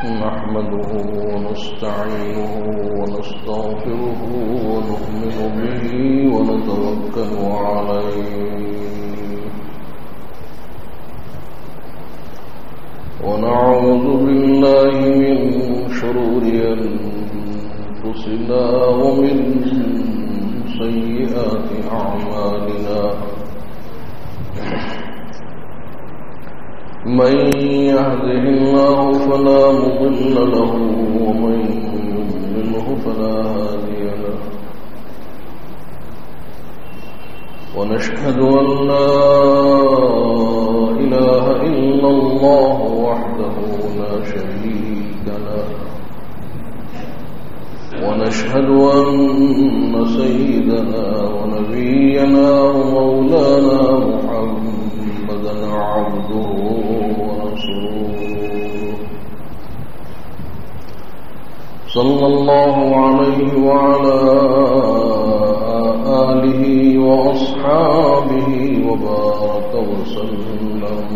نحمده ونستعينه ونستغفره ونؤمن به ونتوكل عليه ونعوذ بالله من شرور أنفسنا ومن سيئات أعمالنا من يهده الله فلا مضل له ومن يضلله فلا هادي له ونشهد أن لا إله إلا الله وحده لا شريك له ونشهد أن سيدنا ونبينا ومولانا محمدا عبده ورسوله صلى الله عليه وعلى آله وأصحابه وبارك وسلم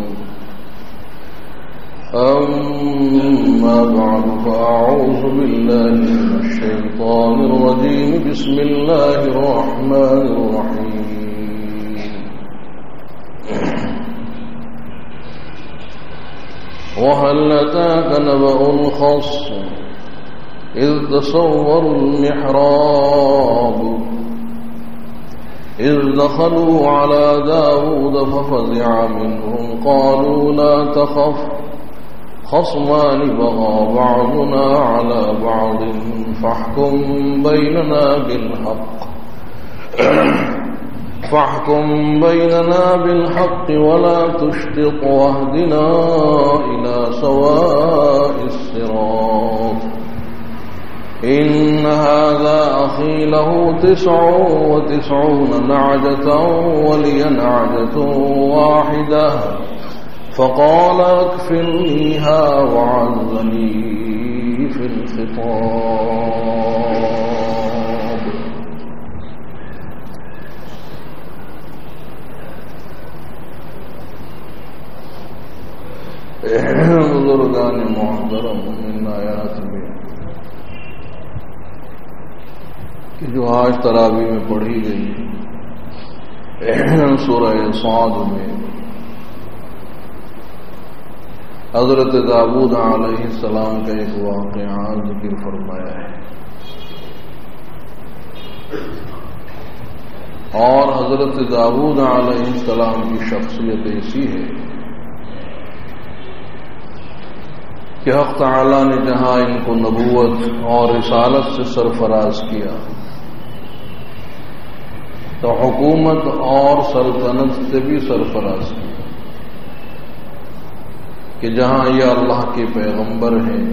أما بعد فأعوذ بالله من الشيطان الرجيم بسم الله الرحمن الرحيم وهل أتاك نبأ الخصم إذ تصوروا المحراب إذ دخلوا على داود ففزع منهم قالوا لا تخف خصمان بغى بعضنا على بعض فاحكم بيننا بالحق ولا تشطط واهدنا إلى سواء الصراط إن هذا أخي له 99 نعجة ولي نعجة واحدة فقال اكفلنيها وعزني في الخطاب. بزرگان محترم ان آیات میں کہ جو آج تراویح میں پڑھی گئی سورہ صاد میں حضرت داؤد علیہ السلام کا ایک واقعہ ذکر فرمایا ہے اور حضرت داؤد علیہ السلام کی شخصیت ایسی ہے کہ حق تعالی نے جہاں ان کو نبوت اور رسالت سے سرفراز کیا تو حکومت اور سلطنت سے بھی سرفراز کیا کہ جہاں یہ اللہ کے پیغمبر ہیں،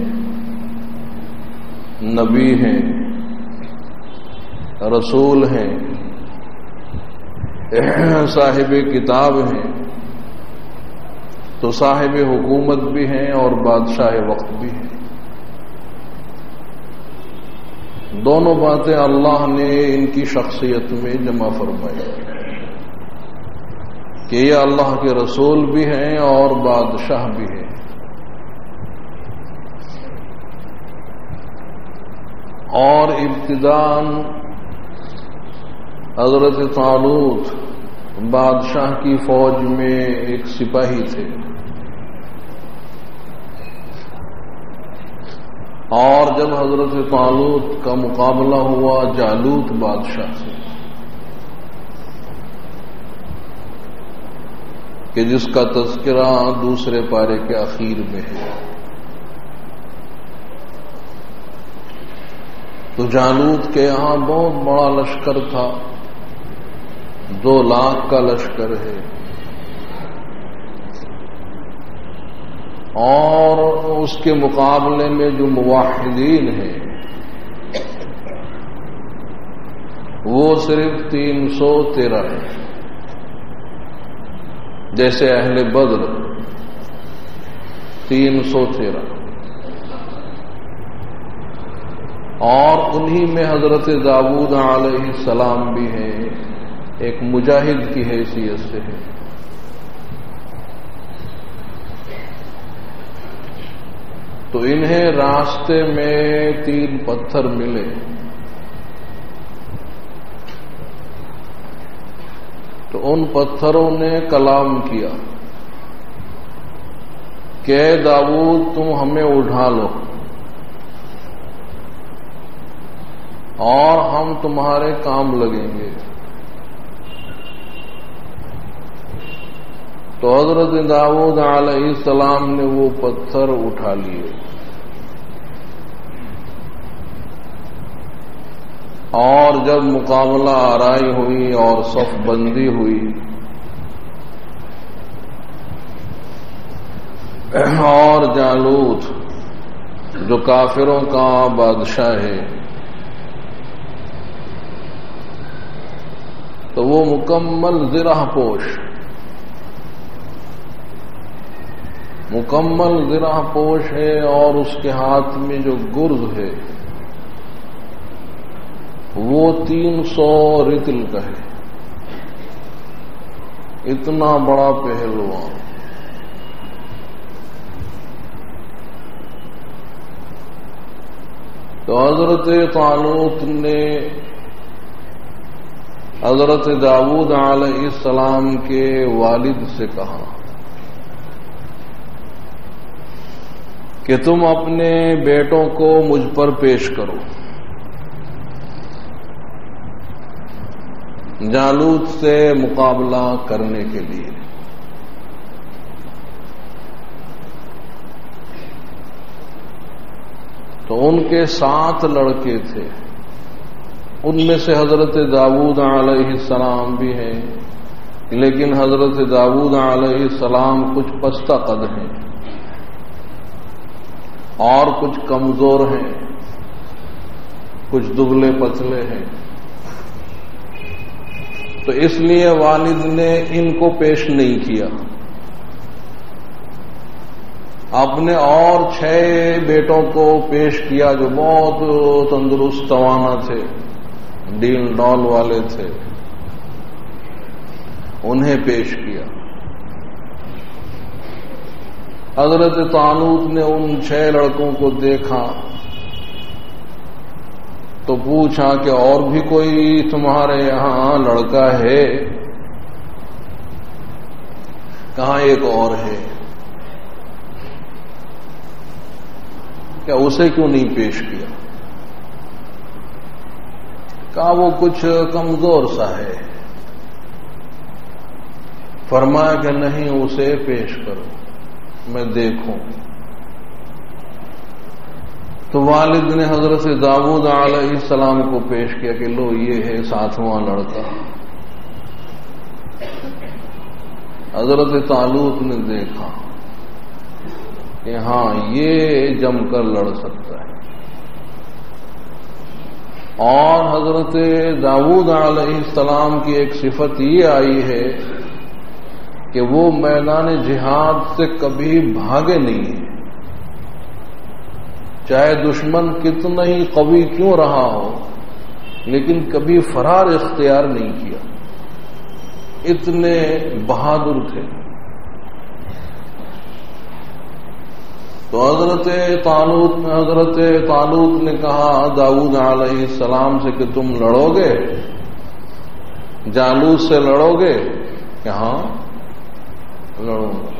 نبی ہیں، رسول ہیں، صاحب کتاب ہیں، تو صاحب حکومت بھی ہیں اور بادشاہ وقت بھی ہیں۔ دونوں باتیں اللہ نے ان کی شخصیت میں جمع فرمائی کہ یہ اللہ کے رسول بھی ہیں اور بادشاہ بھی ہیں۔ اور ابتداءً حضرت طالوت بادشاہ کی فوج میں ایک سپاہی تھے اور جب حضرت طالوت کا مقابلہ ہوا جالوت بادشاہ سے کہ جس کا تذکرہ دوسرے پارے کے اخیر میں ہے، تو جالوت کے یہاں بہت بڑا لشکر تھا، 2 لاکھ کا لشکر ہے، اور اس کے مقابلے میں جو موحدین ہیں وہ صرف 313 ہیں، جیسے اہل بدر 313، اور انہی میں حضرت داؤد علیہ السلام بھی ہیں، ایک مجاہد کی حیثیت سے ہے۔ تو انہیں راستے میں 3 پتھر ملے. تو ان پتھروں نے کلام کیا کہ اے داؤد تم ہمیں اٹھا لو اور ہم تمہارے کام لگیں گے. تو حضرت داؤد علیہ السلام نے وہ پتھر اٹھا لیے اور جب مقابلہ آرائی ہوئی اور صف بندی ہوئی اور جالوت جو کافروں کا بادشاہ ہے تو وہ مکمل زرہ پوش ہے اور اس کے ہاتھ میں جو گرز ہے وہ 300 رتل کا ہے. اتنا بڑا پہلوان. تو حضرت طالوت نے حضرت داؤد علیہ السلام کے والد سے کہا کہ تم اپنے بیٹوں کو مجھ پر پیش کرو جالوت سے مقابلہ کرنے کے لیے. تو ان کے 7 لڑکے تھے. ان میں سے حضرت داؤد علیہ السلام بھی ہیں لیکن حضرت داؤد علیہ السلام کچھ پستہ قد ہیں اور کچھ کمزور ہیں, کچھ دبلے پتلے ہیں. تو اس لیے والد نے ان کو پیش نہیں کیا. اپنے اور 6 بیٹوں کو پیش کیا جو بہت تندرست توانا تھے, ڈیل ڈول والے تھے, انہیں پیش کیا. حضرت طالوت نے ان 6 لڑکوں کو دیکھا تو پوچھا کہ اور بھی کوئی تمہارے یہاں لڑکا ہے؟ کہاں ایک اور ہے. کیا اسے کیوں نہیں پیش کیا؟ کہا وہ کچھ کمزور سا ہے. فرمایا کہ نہیں اسے پیش کرو میں دیکھوں. تو والد نے حضرت داؤد علیہ السلام کو پیش کیا کہ لو یہ ہے 7واں لڑکا. حضرت طالوت نے دیکھا کہ ہاں یہ جم کر لڑ سکتا ہے. اور حضرت داؤد علیہ السلام کی ایک صفت یہ آئی ہے کہ وہ میدان جہاد سے کبھی بھاگے نہیں ہیں, چاہے دشمن کتنا ہی قوی کیوں رہا ہو لیکن کبھی فرار اختیار نہیں کیا. اتنے بہادر تھے. تو حضرت طالوت نے کہا داؤد علیہ السلام سے کہ تم لڑو گے, جالوت سے لڑو گے؟ کہ ہاں لڑوں گا.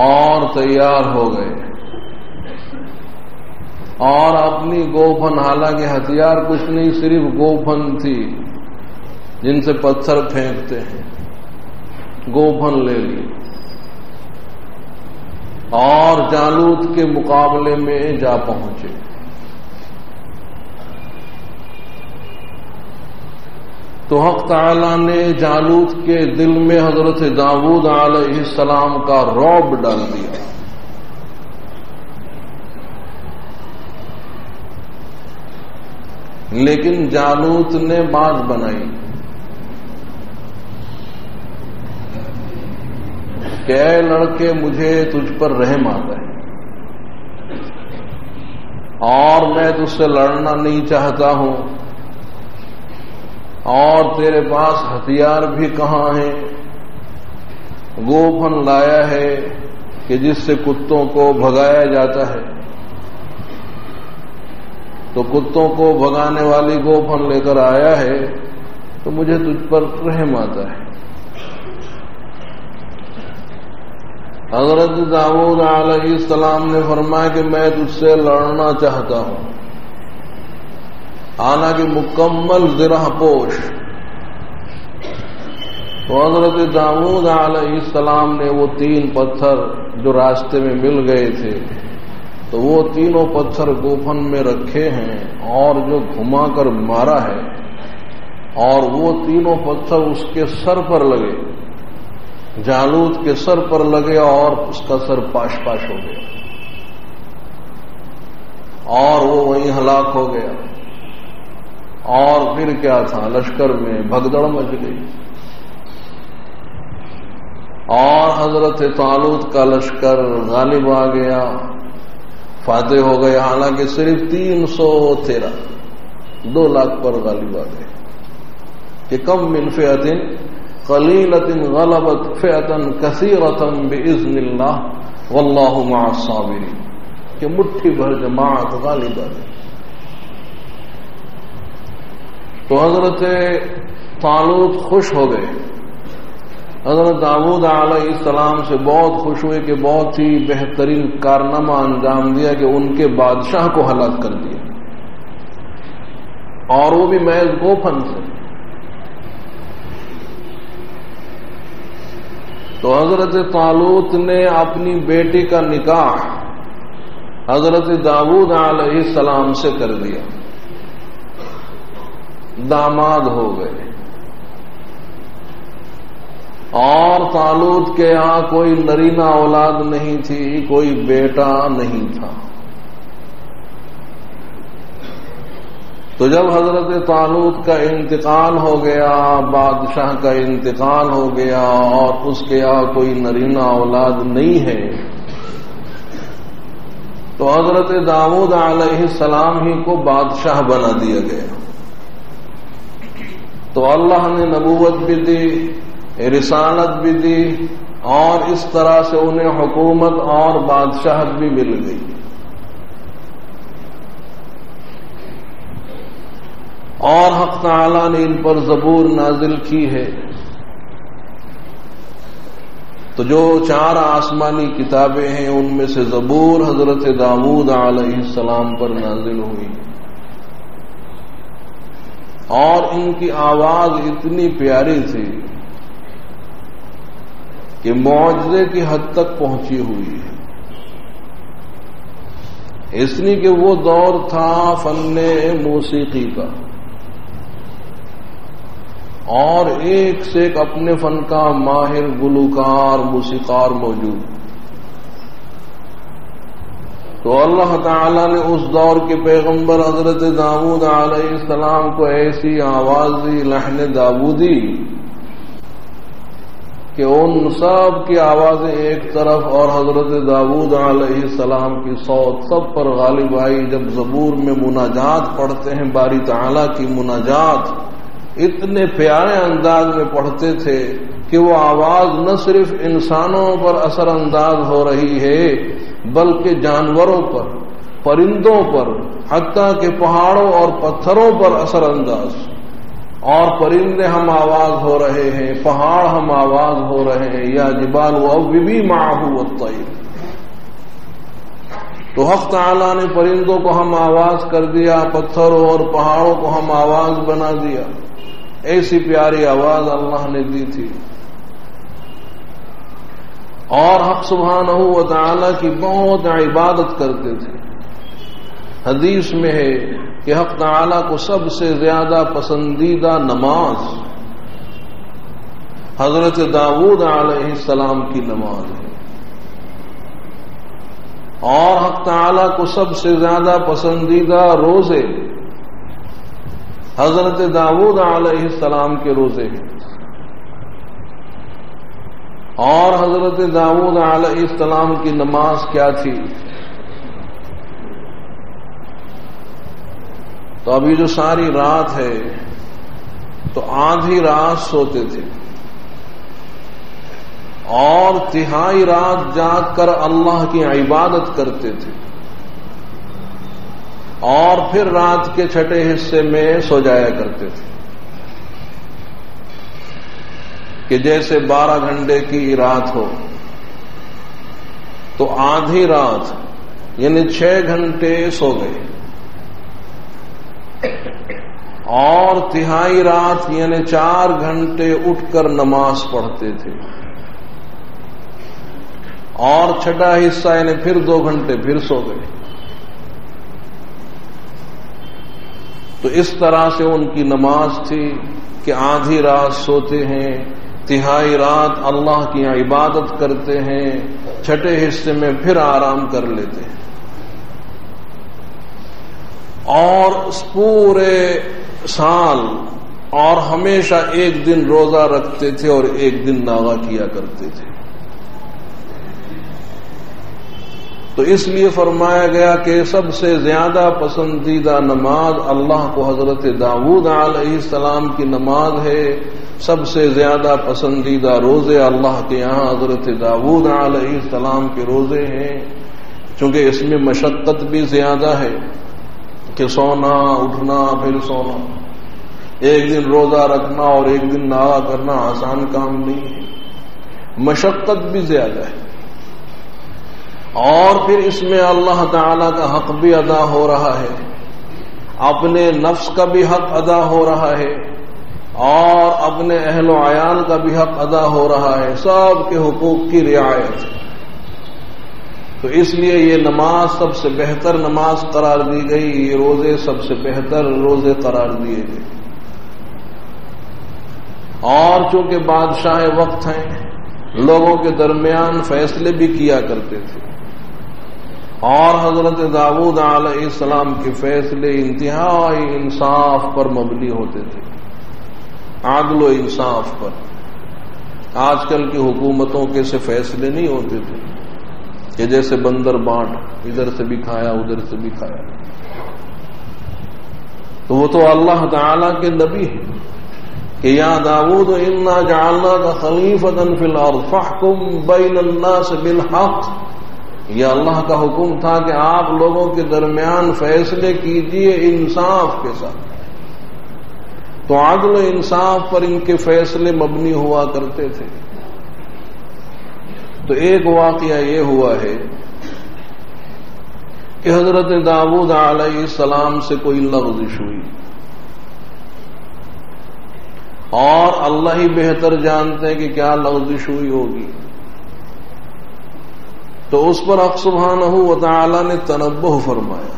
اور تیار ہو گئے اور اپنی گوپھن, حالانکہ ہتھیار کچھ نہیں صرف گوپھن تھی جن سے پتھر پھینکتے ہیں, گوپھن لے لی اور جالوت کے مقابلے میں جا پہنچے. تو حق تعالی نے جالوت کے دل میں حضرت داؤد علیہ السلام کا رعب ڈال دیا. لیکن جالوت نے بات بنائی کہ اے لڑکے مجھے تجھ پر رحم آتا ہے اور میں تجھ سے لڑنا نہیں چاہتا ہوں, اور تیرے پاس ہتھیار بھی کہاں ہیں؟ گوپھن لایا ہے کہ جس سے کتوں کو بھگایا جاتا ہے، تو کتوں کو بھگانے والی گوپن لے کر آیا ہے تو مجھے تجھ پر رحم آتا ہے۔ حضرت داؤد علیہ السلام نے فرمایا کہ میں تجھ سے لڑنا چاہتا ہوں، حالانکہ مکمل زرہ پوش۔ تو حضرت داؤد علیہ السلام نے وہ 3 پتھر جو راستے میں مل گئے تھے، تو وہ تینوں پتھر گوفن میں رکھے ہیں اور جو گھما کر مارا ہے، اور وہ تینوں پتھر اس کے سر پر لگے، جالوت کے سر پر لگے اور اس کا سر پاش پاش ہو گیا اور وہ وہیں ہلاک ہو گیا۔ اور پھر کیا تھا، لشکر میں بھگدڑ مچ گئی اور حضرت طالوت کا لشکر غالب آ گیا، فاتح ہو گئے، حالانکہ صرف 313 2 لاکھ پر غالب آ گئے کہ کم من فئۃ قلیلۃ غلبت فئۃ کثیرۃ باذن اللہ واللہ مع الصابرین، کہ مٹھی بھر جماعت غالب آ گئی۔ تو حضرت طالوت خوش ہو گئے، حضرت داؤد علیہ السلام سے بہت خوش ہوئے کہ بہت ہی بہترین کارنامہ انجام دیا کہ ان کے بادشاہ کو ہلاک کر دیا، اور وہ بھی محض گوفن سے۔ تو حضرت طالوت نے اپنی بیٹی کا نکاح حضرت داؤد علیہ السلام سے کر دیا، داماد ہو گئے، اور طالوت کے یہاں کوئی نرینہ اولاد نہیں تھی، کوئی بیٹا نہیں تھا۔ تو جب حضرت طالوت کا انتقال ہو گیا، بادشاہ کا انتقال ہو گیا اور اس کے یہاں کوئی نرینہ اولاد نہیں ہے، تو حضرت داؤد علیہ السلام ہی کو بادشاہ بنا دیا گیا۔ تو اللہ نے نبوت بھی دی، رسالت بھی دی، اور اس طرح سے انہیں حکومت اور بادشاہت بھی مل گئی۔ اور حق تعالی نے ان پر زبور نازل کی ہے۔ تو جو 4 آسمانی کتابیں ہیں ان میں سے زبور حضرت داؤد علیہ السلام پر نازل ہوئی، اور ان کی آواز اتنی پیاری تھی کہ معجزے کی حد تک پہنچی ہوئی ہے، اس لیے کہ وہ دور تھا فن موسیقی کا، اور ایک سے ایک اپنے فن کا ماہر گلوکار موسیقار موجود۔ تو اللہ تعالی نے اس دور کے پیغمبر حضرت داؤد علیہ السلام کو ایسی آواز دی، لحن داؤدی، کہ ان سب کی آوازیں ایک طرف اور حضرت داؤد علیہ السلام کی صوت سب پر غالب آئی۔ جب زبور میں مناجات پڑھتے ہیں، باری تعالیٰ کی مناجات اتنے پیارے انداز میں پڑھتے تھے کہ وہ آواز نہ صرف انسانوں پر اثر انداز ہو رہی ہے بلکہ جانوروں پر، پرندوں پر، حتیٰ کہ پہاڑوں اور پتھروں پر اثر انداز، اور پرندے ہم آواز ہو رہے ہیں، پہاڑ ہم آواز ہو رہے ہیں، یا جبال وَأَوِّبِي مَعَهُ وَالطَّيْرِ۔ تو حق تعالیٰ نے پرندوں کو ہم آواز کر دیا، پتھروں اور پہاڑوں کو ہم آواز بنا دیا، ایسی پیاری آواز اللہ نے دی تھی۔ اور حق سبحانہ و تعالیٰ کی بہت عبادت کرتے تھے۔ حدیث میں ہے کہ حق تعالیٰ کو سب سے زیادہ پسندیدہ نماز حضرت داؤد علیہ السلام کی نماز ہے، اور حق تعالیٰ کو سب سے زیادہ پسندیدہ روزے حضرت داؤد علیہ السلام کے روزے ہیں۔ اور حضرت داؤد علیہ السلام کی نماز کیا تھی؟ تو ابھی جو ساری رات ہے تو آدھی رات سوتے تھے اور تہائی رات جاگ کر اللہ کی عبادت کرتے تھے اور پھر رات کے چھٹے حصے میں سو جایا کرتے تھے کہ جیسے 12 گھنٹے کی رات ہو تو آدھی رات یعنی 6 گھنٹے سو گئے اور تہائی رات یعنی 4 گھنٹے اٹھ کر نماز پڑھتے تھے اور چھٹا حصہ یعنی پھر 2 گھنٹے پھر سو گئے. تو اس طرح سے ان کی نماز تھی کہ آدھی رات سوتے ہیں، تہائی رات اللہ کی عبادت کرتے ہیں، چھٹے حصے میں پھر آرام کر لیتے ہیں اور پورے سال اور ہمیشہ ایک دن روزہ رکھتے تھے اور ایک دن ناغہ کیا کرتے تھے. تو اس لیے فرمایا گیا کہ سب سے زیادہ پسندیدہ نماز اللہ کو حضرت داؤد علیہ السلام کی نماز ہے، سب سے زیادہ پسندیدہ روزے اللہ کے یہاں حضرت داؤد علیہ السلام کے روزے ہیں، چونکہ اس میں مشقت بھی زیادہ ہے کہ سونا اٹھنا پھر سونا، ایک دن روزہ رکھنا اور ایک دن ناغہ کرنا آسان کام نہیں ہے، مشقت بھی زیادہ ہے. اور پھر اس میں اللہ تعالی کا حق بھی ادا ہو رہا ہے، اپنے نفس کا بھی حق ادا ہو رہا ہے اور اپنے اہل و عیال کا بھی حق ادا ہو رہا ہے، سب کے حقوق کی رعایت. تو اس لیے یہ نماز سب سے بہتر نماز قرار دی گئی، یہ روزے سب سے بہتر روزے قرار دیے گئے. اور چونکہ بادشاہ وقت ہیں، لوگوں کے درمیان فیصلے بھی کیا کرتے تھے اور حضرت داؤد علیہ السلام کے فیصلے انتہائی انصاف پر مبنی ہوتے تھے، عدل و انصاف پر. آج کل کی حکومتوں کے سے فیصلے نہیں ہوتے تھے کہ جیسے بندر بانٹ، ادھر سے بھی کھایا ادھر سے بھی کھایا. تو وہ تو اللہ تعالی کے نبی ہیں کہ یا داؤد انا جعلناک خلیفۃ فی الارض فاحکم بین الناس بالحق. یہ اللہ کا حکم تھا کہ آپ لوگوں کے درمیان فیصلے کیجئے انصاف کے ساتھ. تو عدل و انصاف پر ان کے فیصلے مبنی ہوا کرتے تھے. تو ایک واقعہ یہ ہوا ہے کہ حضرت داؤد علیہ السلام سے کوئی لغزش ہوئی اور اللہ ہی بہتر جانتے ہیں کہ کیا لغزش ہوئی ہوگی. تو اس پر حق سبحانہ و تعالی نے تنبہ فرمایا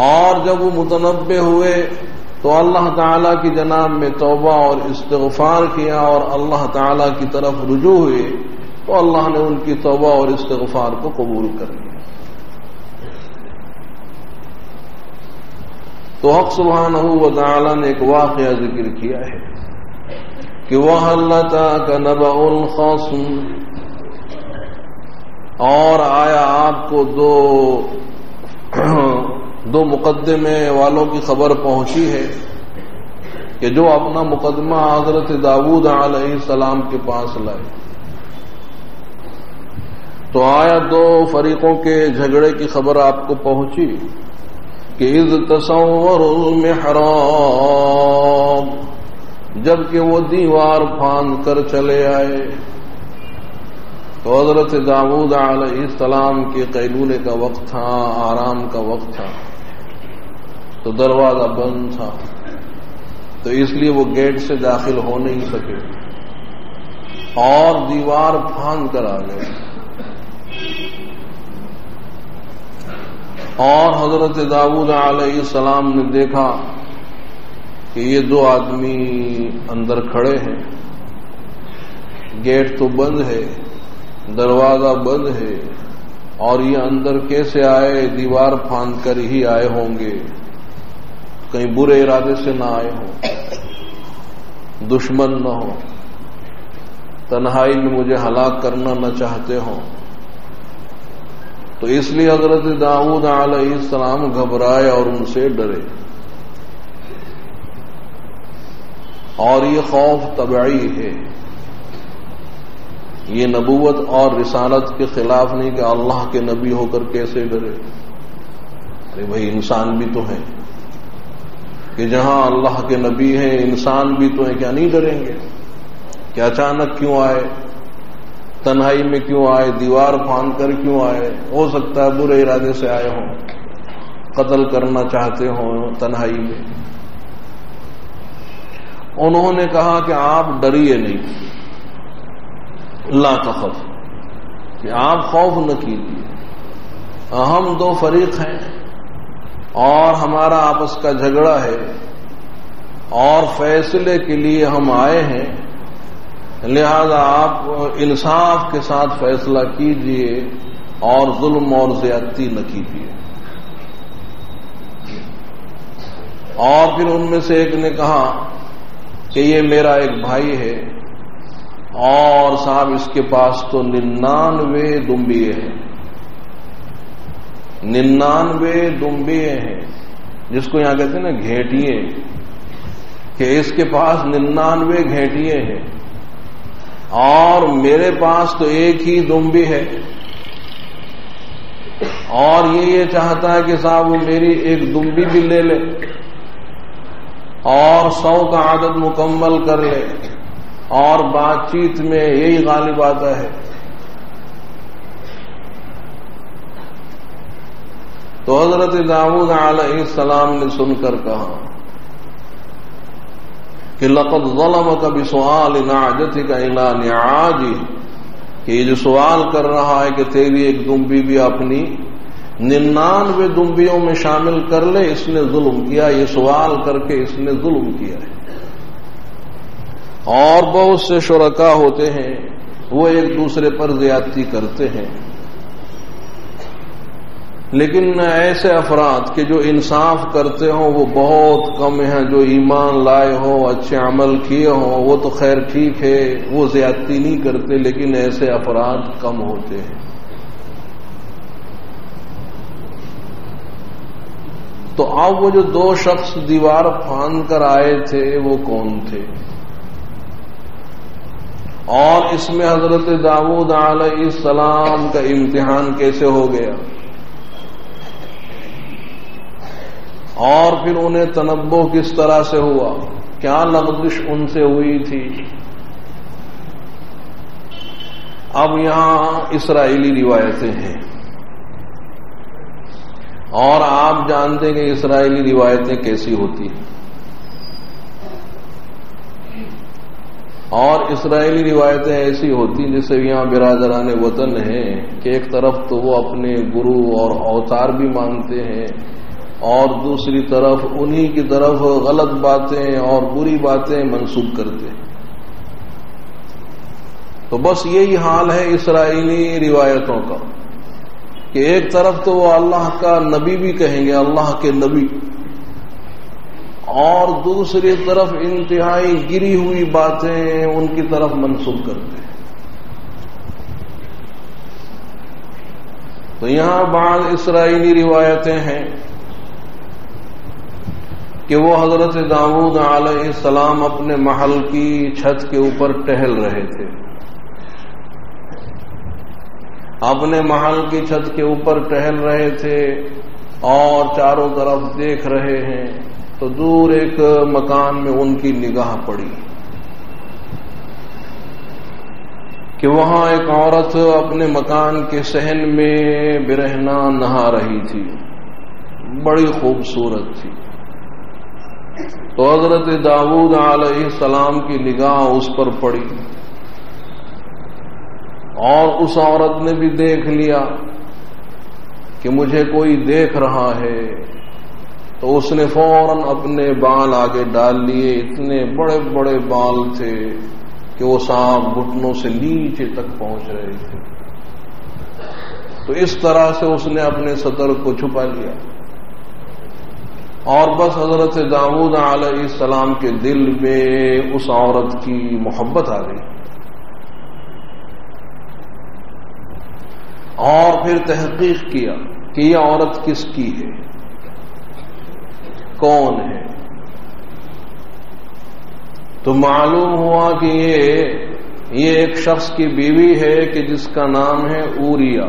اور جب وہ متنبہ ہوئے تو اللہ تعالی کی جناب میں توبہ اور استغفار کیا اور اللہ تعالی کی طرف رجوع ہوئے تو اللہ نے ان کی توبہ اور استغفار کو قبول کر لیا. تو حق سبحانہ و تعالی نے ایک واقعہ ذکر کیا ہے کہ وَهَلْ أَتَاكَ نَبَأُ الْخَصْمِ، اور آیا آپ کو دو مقدمے والوں کی خبر پہنچی ہے کہ جو اپنا مقدمہ حضرت داؤد علیہ السلام کے پاس لائے. تو آیا 2 فریقوں کے جھگڑے کی خبر آپ کو پہنچی کہ اذ تصوروا المحراب، جبکہ وہ دیوار پھاند کر چلے آئے. تو حضرت داؤد علیہ السلام کے قیلولے کا وقت تھا، آرام کا وقت تھا، تو دروازہ بند تھا، تو اس لیے وہ گیٹ سے داخل ہو نہیں سکے اور دیوار پھاند کر آ گئے. اور حضرت داؤد علیہ السلام نے دیکھا کہ یہ 2 آدمی اندر کھڑے ہیں، گیٹ تو بند ہے، دروازہ بند ہے، اور یہ اندر کیسے آئے؟ دیوار پھاند کر ہی آئے ہوں گے، کہیں برے ارادے سے نہ آئے ہوں، دشمن نہ ہو، تنہائی میں مجھے ہلاک کرنا نہ چاہتے ہوں. تو اس لیے حضرت داؤد علیہ السلام گھبرائے اور ان سے ڈرے. اور یہ خوف طبعی ہے یہ نبوت اور رسالت کے خلاف نہیں کہ اللہ کے نبی ہو کر کیسے ڈرے. ارے بھائی انسان بھی تو ہیں کہ جہاں اللہ کے نبی ہیں انسان بھی تو ہیں، کیا نہیں ڈریں گے؟ کہ اچانک کیوں آئے، تنہائی میں کیوں آئے، دیوار پھاند کر کیوں آئے؟ ہو سکتا ہے برے ارادے سے آئے ہوں، قتل کرنا چاہتے ہوں تنہائی میں. انہوں نے کہا کہ آپ ڈریے نہیں، لا تخف، کہ آپ خوف نہ کیجیے. ہم دو فریق ہیں اور ہمارا آپس کا جھگڑا ہے اور فیصلے کے لیے ہم آئے ہیں، لہذا آپ انصاف کے ساتھ فیصلہ کیجیے اور ظلم اور زیادتی نہ کیجیے. اور پھر ان میں سے ایک نے کہا کہ یہ میرا ایک بھائی ہے اور صاحب اس کے پاس تو 99 دمبیے ہیں، 99 دمبیے ہیں، جس کو یہاں کہتے ہیں نا گھیٹیے، کہ اس کے پاس 99 گھیٹیے ہیں اور میرے پاس تو ایک ہی دمبی ہے، اور یہ چاہتا ہے کہ صاحب وہ میری ایک دمبی بھی لے لے اور 100 کا عدد مکمل کر لے، اور بات چیت میں یہی غالب آتا ہے. تو حضرت داؤد علیہ السلام نے سن کر کہا کہ لقد ظلمك بسؤال نعجتك الى نعاجه، کہ یہ جو سوال کر رہا ہے کہ تیری ایک دمبی بھی اپنی 99 دمبیوں میں شامل کر لے، اس نے ظلم کیا. یہ سوال کر کے اس نے ظلم کیا ہے. اور بہت سے شرکا ہوتے ہیں وہ ایک دوسرے پر زیادتی کرتے ہیں، لیکن ایسے افراد کہ جو انصاف کرتے ہوں وہ بہت کم ہیں. جو ایمان لائے ہوں، اچھے عمل کیے ہوں، وہ تو خیر ٹھیک ہے، وہ زیادتی نہیں کرتے، لیکن ایسے افراد کم ہوتے ہیں. تو اب وہ جو 2 شخص دیوار پھاند کر آئے تھے وہ کون تھے؟ اور اس میں حضرت داؤد علیہ السلام کا امتحان کیسے ہو گیا، اور پھر انہیں تنبؤ کس طرح سے ہوا، کیا لغزش ان سے ہوئی تھی. اب یہاں اسرائیلی روایتیں ہیں، اور آپ جانتے ہیں کہ اسرائیلی روایتیں کیسی ہوتی ہیں. اور اسرائیلی روایتیں ایسی ہوتی ہیں جیسے یہاں برادران وطن ہیں کہ ایک طرف تو وہ اپنے گرو اور اوتار بھی مانتے ہیں، اور دوسری طرف انہی کی طرف غلط باتیں اور بری باتیں منسوب کرتے ہیں. تو بس یہی حال ہے اسرائیلی روایتوں کا کہ ایک طرف تو وہ اللہ کا نبی بھی کہیں گے، اللہ کے نبی، اور دوسری طرف انتہائی گری ہوئی باتیں ان کی طرف منسوب کرتے ہیں. تو یہاں بعض اسرائیلی روایتیں ہیں کہ وہ حضرت داؤد علیہ السلام اپنے محل کی چھت کے اوپر ٹہل رہے تھے، اپنے محل کی چھت کے اوپر ٹہل رہے تھے اور چاروں طرف دیکھ رہے ہیں. تو دور ایک مکان میں ان کی نگاہ پڑی کہ وہاں ایک عورت اپنے مکان کے صحن میں برہنہ نہا رہی تھی، بڑی خوبصورت تھی. تو حضرت داؤد علیہ السلام کی نگاہ اس پر پڑی اور اس عورت نے بھی دیکھ لیا کہ مجھے کوئی دیکھ رہا ہے. تو اس نے فوراً اپنے بال آگے ڈال لیے، اتنے بڑے بڑے بال تھے کہ وہ صاحب گھٹنوں سے نیچے تک پہنچ رہے تھے. تو اس طرح سے اس نے اپنے سطر کو چھپا لیا، اور بس حضرت داؤد علیہ السلام کے دل میں اس عورت کی محبت آ گئی. اور پھر تحقیق کیا کہ یہ عورت کس کی ہے، کون ہے. تو معلوم ہوا کہ یہ یہ ایک شخص کی بیوی ہے کہ جس کا نام ہے اوریا،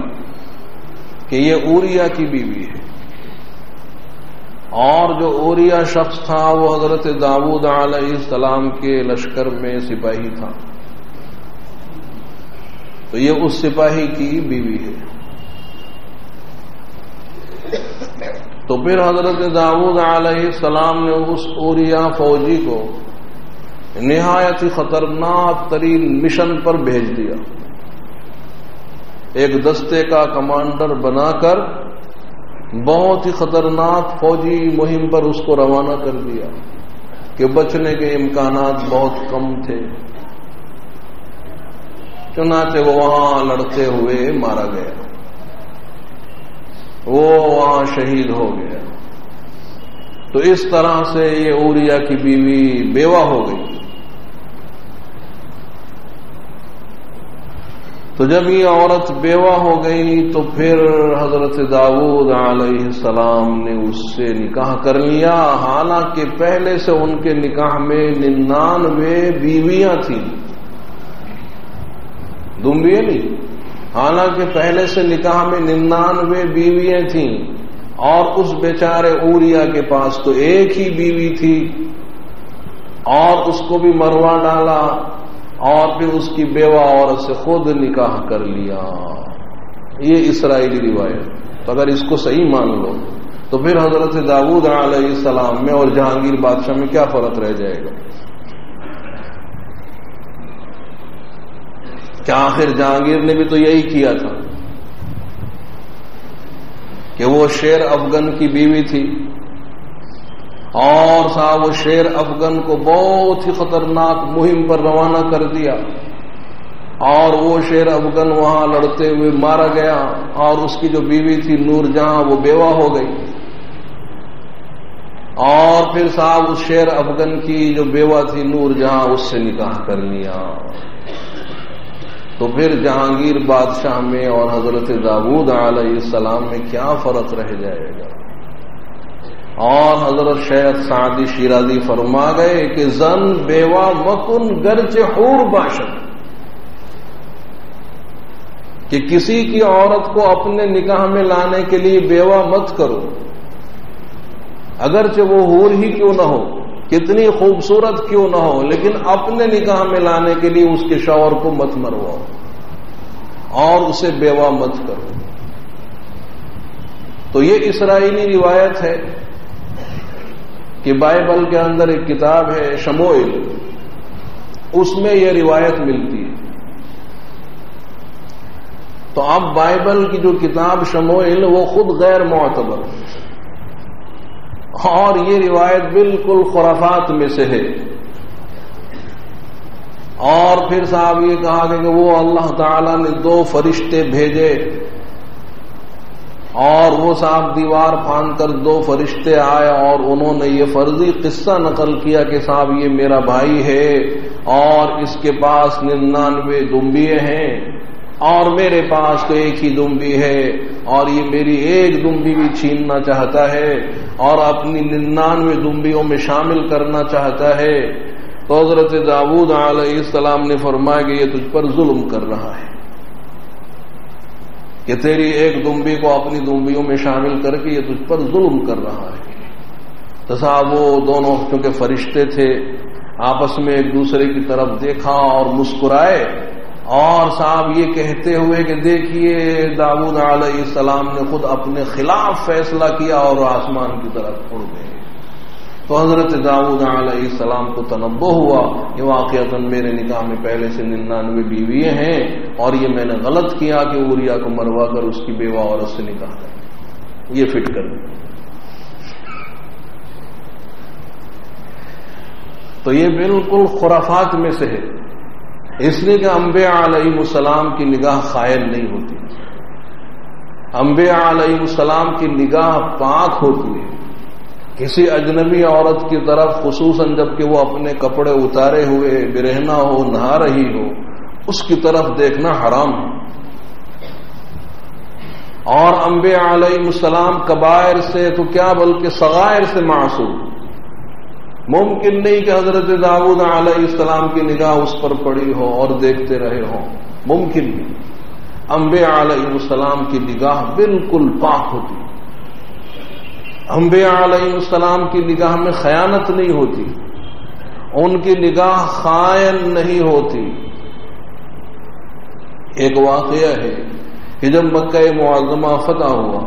کہ یہ اوریا کی بیوی ہے، اور جو اوریا شخص تھا وہ حضرت داؤد علیہ السلام کے لشکر میں سپاہی تھا، تو یہ اس سپاہی کی بیوی ہے۔ تو پھر حضرت داؤد علیہ السلام نے اس اوریا فوجی کو نہایت ہی خطرناک ترین مشن پر بھیج دیا، ایک دستے کا کمانڈر بنا کر بہت ہی خطرناک فوجی مہم پر اس کو روانہ کر دیا کہ بچنے کے امکانات بہت کم تھے، چنانچہ وہ وہاں لڑتے ہوئے مارا گیا، وہ وہاں شہید ہو گیا۔ تو اس طرح سے یہ اوریا کی بیوی بیوہ ہو گئی۔ تو جب یہ عورت بیوہ ہو گئی تو پھر حضرت داؤد علیہ السلام نے اس سے نکاح کر لیا، حالانکہ پہلے سے ان کے نکاح میں 99 بیویاں تھیں، دمبیاں نہیں، حالانکہ پہلے سے نکاح میں 99 بیویاں تھیں، اور اس بیچارے اوریا کے پاس تو ایک ہی بیوی تھی، اور اس کو بھی مروا ڈالا، اور پھر اس کی بیوہ عورت سے خود نکاح کر لیا۔ یہ اسرائیلی روایت، تو اگر اس کو صحیح مان لو تو پھر حضرت داؤد علیہ السلام میں اور جہانگیر بادشاہ میں کیا فرق رہ جائے گا؟ کیا آخر جہانگیر نے بھی تو یہی کیا تھا کہ وہ شیر افغن کی بیوی تھی، اور صاحب وہ شیر افغن کو بہت ہی خطرناک مہم پر روانہ کر دیا، اور وہ شیر افغن وہاں لڑتے ہوئے مارا گیا، اور اس کی جو بیوی تھی نور جہاں وہ بیوہ ہو گئی، اور پھر صاحب اس شیر افغن کی جو بیوہ تھی نور جہاں اس سے نکاح کر لیا۔ تو پھر جہانگیر بادشاہ میں اور حضرت داؤد علیہ السلام میں کیا فرق رہ جائے گا؟ اور حضرت شیخ سعدی شیرازی فرما گئے کہ زن بیوہ مکن گرچہ حور باشد، کہ کسی کی عورت کو اپنے نکاح میں لانے کے لیے بیوہ مت کرو، اگرچہ وہ حور ہی کیوں نہ ہو، کتنی خوبصورت کیوں نہ ہو، لیکن اپنے نکاح میں لانے کے لیے اس کے شوہر کو مت مرواؤ اور اسے بیوہ مت کرو۔ تو یہ اسرائیلی روایت ہے کہ بائبل کے اندر ایک کتاب ہے شموئیل، اس میں یہ روایت ملتی ہے۔ تو اب بائبل کی جو کتاب شموئیل وہ خود غیر معتبر، اور یہ روایت بالکل خرافات میں سے ہے، اور پھر صاحب یہ کہا کہ وہ اللہ تعالیٰ نے 2 فرشتے بھیجے، اور وہ صاحب دیوار پھاند کر 2 فرشتے آئے، اور انہوں نے یہ فرضی قصہ نقل کیا کہ صاحب یہ میرا بھائی ہے اور اس کے پاس 99 دمبیے ہیں، اور میرے پاس تو ایک ہی دمبی ہے، اور یہ میری ایک دمبی بھی چھیننا چاہتا ہے اور اپنی 99 دمبیوں میں شامل کرنا چاہتا ہے۔ تو حضرت داؤد علیہ السلام نے فرمایا کہ یہ تجھ پر ظلم کر رہا ہے، کہ تیری ایک دمبی کو اپنی دمبیوں میں شامل کر کے یہ تجھ پر ظلم کر رہا ہے۔ تو صاحب وہ دونوں چونکہ فرشتے تھے، آپس میں ایک دوسرے کی طرف دیکھا اور مسکرائے، اور صاحب یہ کہتے ہوئے کہ دیکھیے داؤد علیہ السلام نے خود اپنے خلاف فیصلہ کیا اور آسمان کی طرف اڑ گئے۔ تو حضرت داؤد علیہ السلام کو تنبہ ہوا کہ واقعتاً میرے نکاح میں پہلے سے 99 بیویاں ہیں، اور یہ میں نے غلط کیا کہ اوریا کو مروا کر اس کی بیوہ عورت سے نکاح کر یہ فٹ کر دیا۔ تو یہ بالکل خرافات میں سے ہے، اس لیے کہ انبیاء علیہ السلام کی نگاہ خائن نہیں ہوتی، انبیاء علیہ السلام کی نگاہ پاک ہوتی ہے۔ کسی اجنبی عورت کی طرف خصوصاً جب کہ وہ اپنے کپڑے اتارے ہوئے برہنہ ہو، نہا رہی ہو، اس کی طرف دیکھنا حرام ہے۔ اور انبیاء علیہ السلام کبائر سے تو کیا بلکہ صغائر سے معصوم، ممکن نہیں کہ حضرت داؤد علیہ السلام کی نگاہ اس پر پڑی ہو اور دیکھتے رہے ہوں، ممکن نہیں۔ انبیاء علیہ السلام کی نگاہ بالکل پاک ہوتی، انبیاء علیہ السلام کی نگاہ میں خیانت نہیں ہوتی، ان کی نگاہ خائن نہیں ہوتی۔ ایک واقعہ ہے کہ جب مکہ معظمہ فتح ہوا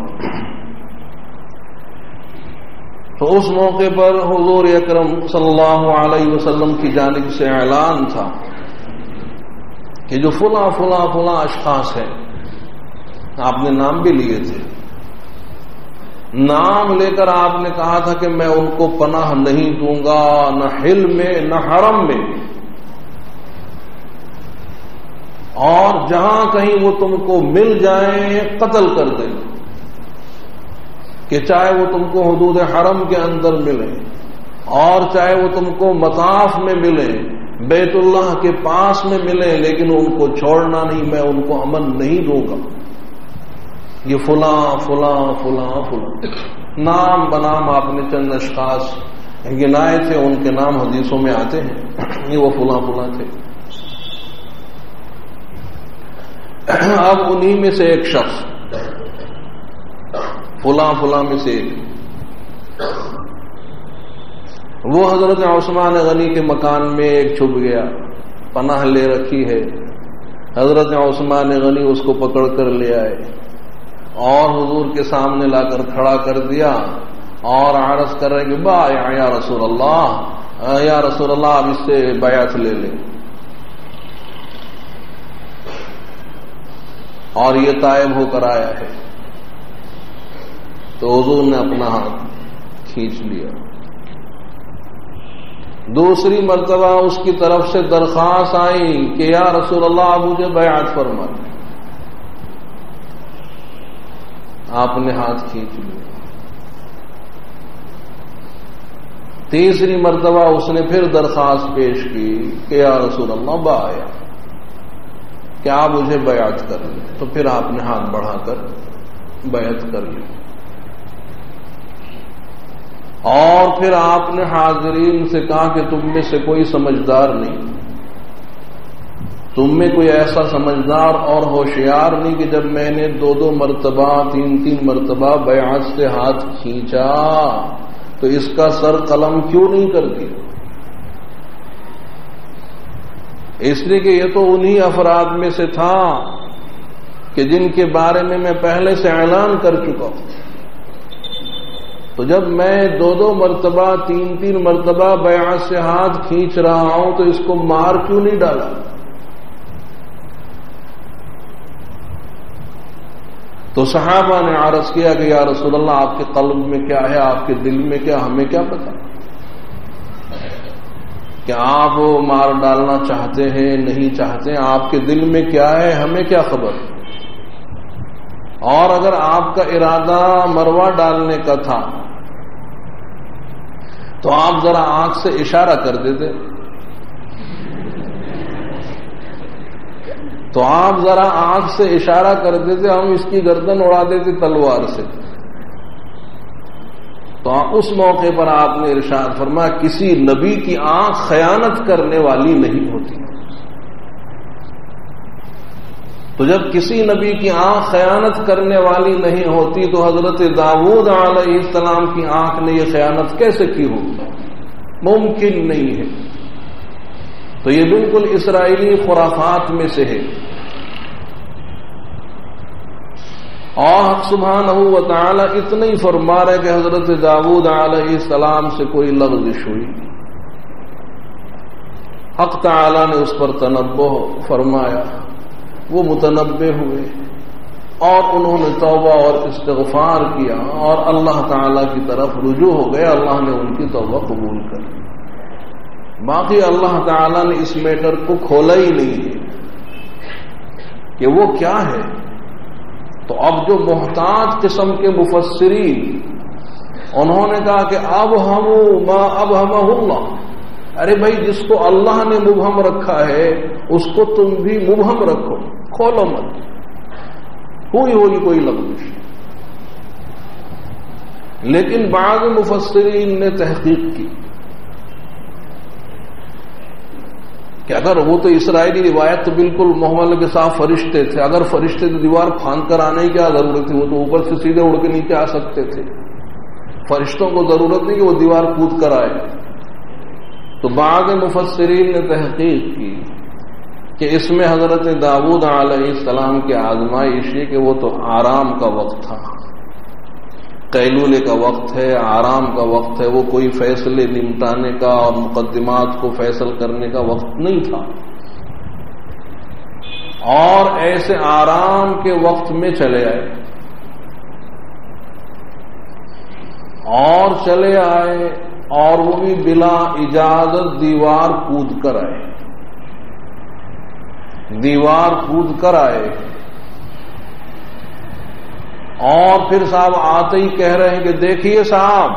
تو اس موقع پر حضور اکرم صلی اللہ علیہ وسلم کی جانب سے اعلان تھا کہ جو فلاں فلاں فلاں اشخاص ہیں، آپ نے نام بھی لیے تھے، نام لے کر آپ نے کہا تھا کہ میں ان کو پناہ نہیں دوں گا، نہ حل میں نہ حرم میں، اور جہاں کہیں وہ تم کو مل جائیں قتل کر دیں، کہ چاہے وہ تم کو حدود حرم کے اندر ملیں اور چاہے وہ تم کو مطاف میں ملیں، بیت اللہ کے پاس میں ملیں، لیکن ان کو چھوڑنا نہیں، میں ان کو امن نہیں دوں گا۔ یہ فلاں فلاں فلاں فلاں نام بنام آپ نے چند اشخاص گنائے تھے، ان کے نام حدیثوں میں آتے ہیں، یہ وہ فلاں فلاں تھے۔ اب انہی میں سے ایک شخص، فلاں فلاں میں سے ایک، وہ حضرت عثمان غنی کے مکان میں ایک چھپ گیا، پناہ لے رکھی ہے، حضرت عثمان غنی اس کو پکڑ کر لے آئے اور حضور کے سامنے لا کر کھڑا کر دیا اور عرض کر رہے کہ بایع یا رسول اللہ، یا رسول اللہ آپ اس سے بیعت لے لیں، اور یہ تائب ہو کر آیا ہے۔ تو حضور نے اپنا ہاتھ کھینچ لیا۔ دوسری مرتبہ اس کی طرف سے درخواست آئی کہ یا رسول اللہ آپ مجھے بیعت فرما دیں، آپ نے ہاتھ کھینچ لیا۔ تیسری مرتبہ اس نے پھر درخواست پیش کی کہ یا رسول اللہ بایع، کہ آپ مجھے بیعت کر لیں، تو پھر آپ نے ہاتھ بڑھا کر بیعت کر لی، اور پھر آپ نے حاضرین سے کہا کہ تم میں سے کوئی سمجھدار نہیں، تم میں کوئی ایسا سمجھدار اور ہوشیار نہیں کہ جب میں نے 2 مرتبہ 3 مرتبہ بیعت سے ہاتھ کھینچا تو اس کا سر قلم کیوں نہیں کر دیا؟ اس لیے کہ یہ تو انہی افراد میں سے تھا کہ جن کے بارے میں میں پہلے سے اعلان کر چکا ہوں۔ تو جب میں 2 مرتبہ 3 مرتبہ بیعت سے ہاتھ کھینچ رہا ہوں تو اس کو مار کیوں نہیں ڈالا؟ تو صحابہ نے عرض کیا کہ یا رسول اللہ آپ کے قلب میں کیا ہے، آپ کے دل میں کیا، ہمیں کیا پتا کہ آپ مار ڈالنا چاہتے ہیں نہیں چاہتے ہیں، آپ کے دل میں کیا ہے ہمیں کیا خبر؟ اور اگر آپ کا ارادہ مروا ڈالنے کا تھا تو آپ ذرا آنکھ سے اشارہ کر دیتے، تو آپ ذرا آنکھ سے اشارہ کر دیتے، ہم اس کی گردن اڑا دیتے تلوار سے۔ تو اس موقع پر آپ نے ارشاد فرمایا کسی نبی کی آنکھ خیانت کرنے والی نہیں ہوتی۔ تو جب کسی نبی کی آنکھ خیانت کرنے والی نہیں ہوتی تو حضرت داؤد علیہ السلام کی آنکھ نے یہ خیانت کیسے کی ہوگی؟ ممکن نہیں ہے۔ تو یہ بالکل اسرائیلی خرافات میں سے ہے، اور حق سبحانہ و تعالی اتنا ہی فرما رہے کہ حضرت داؤد علیہ السلام سے کوئی لغزش ہوئی، حق تعالی نے اس پر تنبہ فرمایا، وہ متنبہ ہوئے اور انہوں نے توبہ اور استغفار کیا اور اللہ تعالی کی طرف رجوع ہو گئے، اللہ نے ان کی توبہ قبول کر لی۔ باقی اللہ تعالی نے اس میٹر کو کھولا ہی نہیں ہے کہ وہ کیا ہے۔ تو اب جو محتاط قسم کے مفسرین انہوں نے کہا کہ ابہموا ما ابہمہ اللہ، ارے بھائی جس کو اللہ نے مبہم رکھا ہے اس کو تم بھی مبہم رکھو، کھولو مت، ہوئی کوئی لغزش۔ لیکن بعض مفسرین نے تحقیق کی کہ اگر وہ تو اسرائیلی روایت تو بالکل محمد کے ساتھ فرشتے تھے، اگر فرشتے تو دیوار پھاند کر آنے کی کیا ضرورت تھی؟ وہ تو اوپر سے سیدھے اڑ کے نیچے آ سکتے تھے، فرشتوں کو ضرورت نہیں کہ وہ دیوار کود کر آئے۔ تو بعض مفسرین نے تحقیق کی کہ اس میں حضرت داؤد علیہ السلام کی آزمائش یہ کہ وہ تو آرام کا وقت تھا، قیلولے کا وقت ہے، آرام کا وقت ہے، وہ کوئی فیصلے نمٹانے کا اور مقدمات کو فیصل کرنے کا وقت نہیں تھا۔ اور ایسے آرام کے وقت میں چلے آئے اور وہ بھی بلا اجازت دیوار کود کر آئے، اور پھر صاحب آتے ہی کہہ رہے ہیں کہ دیکھیے صاحب،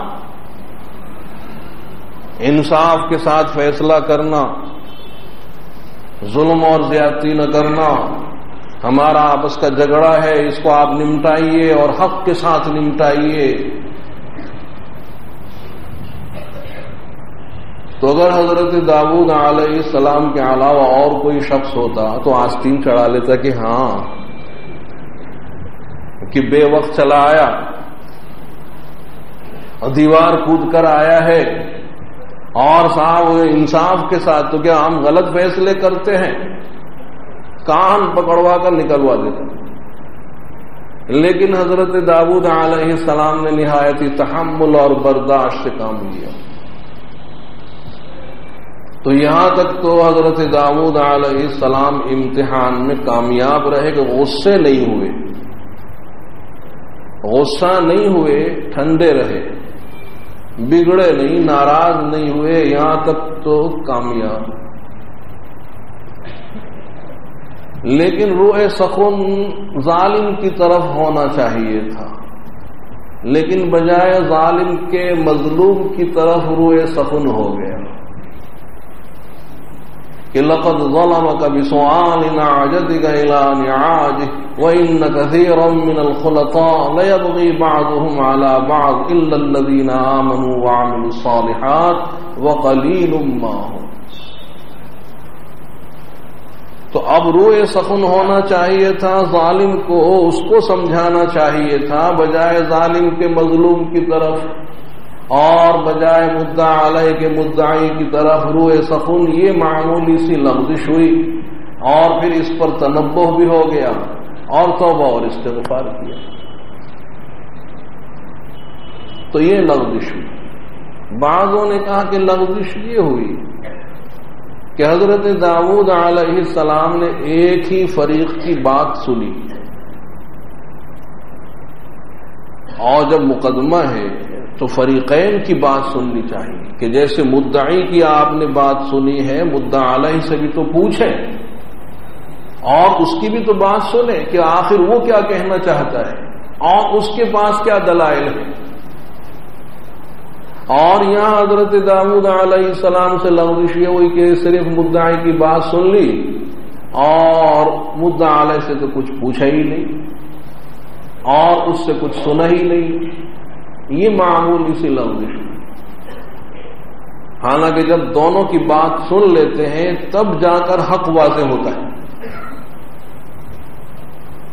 انصاف کے ساتھ فیصلہ کرنا، ظلم اور زیادتی نہ کرنا، ہمارا آپس کا جھگڑا ہے اس کو آپ نمٹائیے اور حق کے ساتھ نمٹائیے۔ تو اگر حضرت داؤد علیہ السلام کے علاوہ اور کوئی شخص ہوتا تو آستین چڑھا لیتا کہ ہاں کہ بے وقت چلا آیا اور دیوار کود کر آیا ہے، اور صاحب انصاف کے ساتھ تو کیا ہم غلط فیصلے کرتے ہیں، کان پکڑوا کر نکلوا دیتے۔ لیکن حضرت داؤد علیہ السلام نے نہایت تحمل اور برداشت سے کام لیا۔ تو یہاں تک تو حضرت داؤد علیہ السلام امتحان میں کامیاب رہے کہ غصہ نہیں ہوئے، ٹھنڈے رہے، بگڑے نہیں، ناراض نہیں ہوئے، یہاں تک تو کامیاب۔ لیکن روح سخن ظالم کی طرف ہونا چاہیے تھا، لیکن بجائے ظالم کے مظلوم کی طرف روح سخن ہو گیا کہ لقد ظلمك بسؤال نعجتك إلى نعاجه وإن كثيرا من الخلطاء ليبغي بعضهم على بعض إلا الذين آمنوا وعملوا الصالحات وقليل ما هم۔ تو اب روح سخن ہونا چاہیے تھا، ظالم کو اس کو سمجھانا چاہیے تھا بجائے ظالم کے مظلوم کی طرف، اور بجائے مدعا علیہ کے مدعی کی طرف روح سخن۔ یہ معمولی سی لغزش ہوئی اور پھر اس پر تنبہ بھی ہو گیا اور توبہ اور استغفار کیا۔ تو یہ لغزش ہوئی۔ بعضوں نے کہا کہ لغزش یہ ہوئی کہ حضرت داؤد علیہ السلام نے ایک ہی فریق کی بات سنی، اور جب مقدمہ ہے تو فریقین کی بات سننی چاہیے کہ جیسے مدعی کی آپ نے بات سنی ہے، مدعا علیہ سے بھی تو پوچھیں اور اس کی بھی تو بات سنیں کہ آخر وہ کیا کہنا چاہتا ہے اور اس کے پاس کیا دلائل ہیں۔ اور یہاں حضرت داؤد علیہ السلام سے لغزش یہ ہوئی کہ صرف مدعی کی بات سن لی اور مدعا علیہ سے تو کچھ پوچھا ہی نہیں اور اس سے کچھ سنا ہی نہیں۔ یہ معمولی سی لغزش۔ حالانکہ جب دونوں کی بات سن لیتے ہیں تب جا کر حق واضح ہوتا ہے،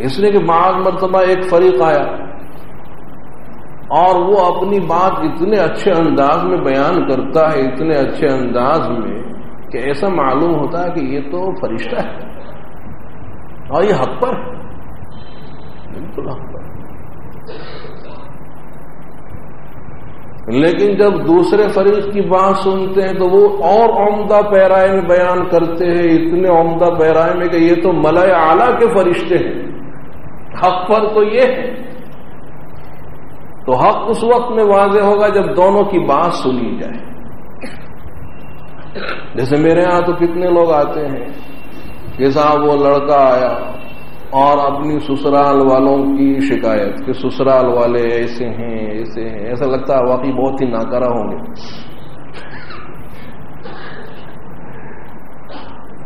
اس لیے کہ بعض مرتبہ ایک فریق آیا اور وہ اپنی بات اتنے اچھے انداز میں بیان کرتا ہے، اتنے اچھے انداز میں کہ ایسا معلوم ہوتا ہے کہ یہ تو فرشتہ ہے اور یہ حق پر ہے، بالکل حق پر۔ لیکن جب دوسرے فریق کی بات سنتے ہیں تو وہ اور عمدہ پیرائے میں بیان کرتے ہیں، اتنے عمدہ پیرائے میں کہ یہ تو ملائے اعلیٰ کے فرشتے ہیں، حق پر تو یہ ہے۔ تو حق اس وقت میں واضح ہوگا جب دونوں کی بات سنی جائے۔ جیسے میرے ہاں تو کتنے لوگ آتے ہیں کہ صاحب وہ لڑکا آیا اور اپنی سسرال والوں کی شکایت کہ سسرال والے ایسے ہیں ایسے ہیں، ایسا لگتا ہے واقعی بہت ہی ناکارہ ہوں گے۔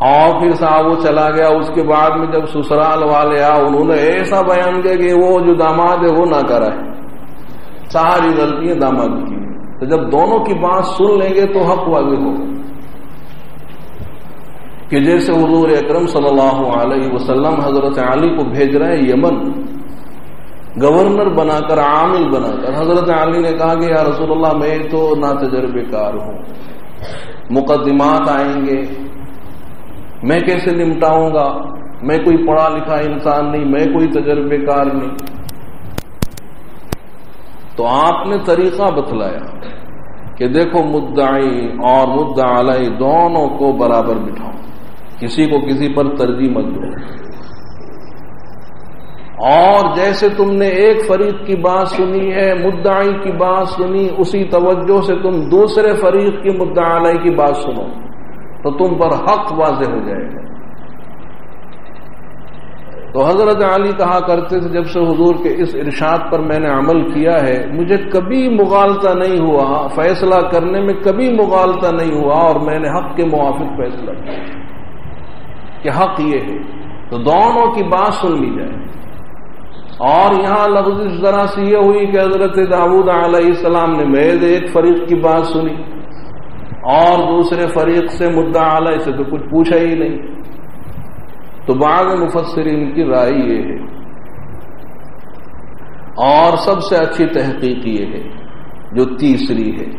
اور پھر صاحب وہ چلا گیا، اس کے بعد میں جب سسرال والے آئے انہوں نے ایسا بیان کیا کہ وہ جو داماد ہے وہ ناکارہ ہے، ساری غلطیاں داماد کی۔ تو جب دونوں کی بات سن لیں گے تو حق واضح ہوگا۔ کہ جیسے حضور اکرم صلی اللہ علیہ وسلم حضرت علی کو بھیج رہے ہیں یمن گورنر بنا کر، عامل بنا کر. حضرت علی نے کہا کہ یا رسول اللہ میں تو ناتجربے کار ہوں، مقدمات آئیں گے، میں کیسے نمٹاؤں گا، میں کوئی پڑھا لکھا انسان نہیں، میں کوئی تجربے کار نہیں. تو آپ نے طریقہ بتلایا کہ دیکھو مدعی اور مدعا علیہ دونوں کو برابر بٹھاؤ، کسی کو کسی پر ترجیح مت دو. اور جیسے تم نے ایک فریق کی بات سنی ہے، مدعی کی بات سنی، اسی توجہ سے تم دوسرے فریق کی مدعا علیہ کی بات سنو تو تم پر حق واضح ہو جائے گا. تو حضرت علی کہا کرتے تھے جب سے حضور کے اس ارشاد پر میں نے عمل کیا ہے مجھے کبھی مغالطہ نہیں ہوا، فیصلہ کرنے میں کبھی مغالطہ نہیں ہوا، اور میں نے حق کے موافق فیصلہ کیا کہ حق یہ ہے. تو دونوں کی بات سن لی جائے. اور یہاں لفظ ذرا سی یہ ہوئی کہ حضرت داؤد علیہ السلام نے محض ایک فریق کی بات سنی اور دوسرے فریق سے مدعا علیہ سے تو کچھ پوچھا ہی نہیں. تو بعض مفسرین کی رائے یہ ہے، اور سب سے اچھی تحقیق یہ ہے جو تیسری ہے،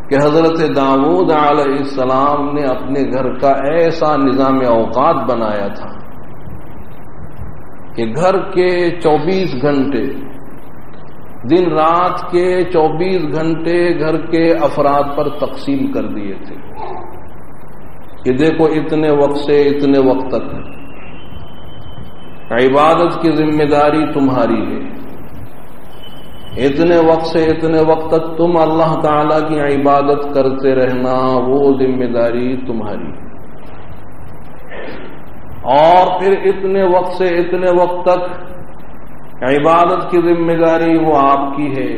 کہ حضرت داؤد علیہ السلام نے اپنے گھر کا ایسا نظام اوقات بنایا تھا کہ گھر کے 24 گھنٹے، دن رات کے 24 گھنٹے گھر کے افراد پر تقسیم کر دیے تھے کہ دیکھو اتنے وقت سے اتنے وقت تک عبادت کی ذمہ داری تمہاری ہے، اتنے وقت سے اتنے وقت تک تم اللہ تعالی کی عبادت کرتے رہنا، وہ ذمہ داری تمہاری ہے، اور پھر اتنے وقت سے اتنے وقت تک عبادت کی ذمہ داری وہ آپ کی ہے،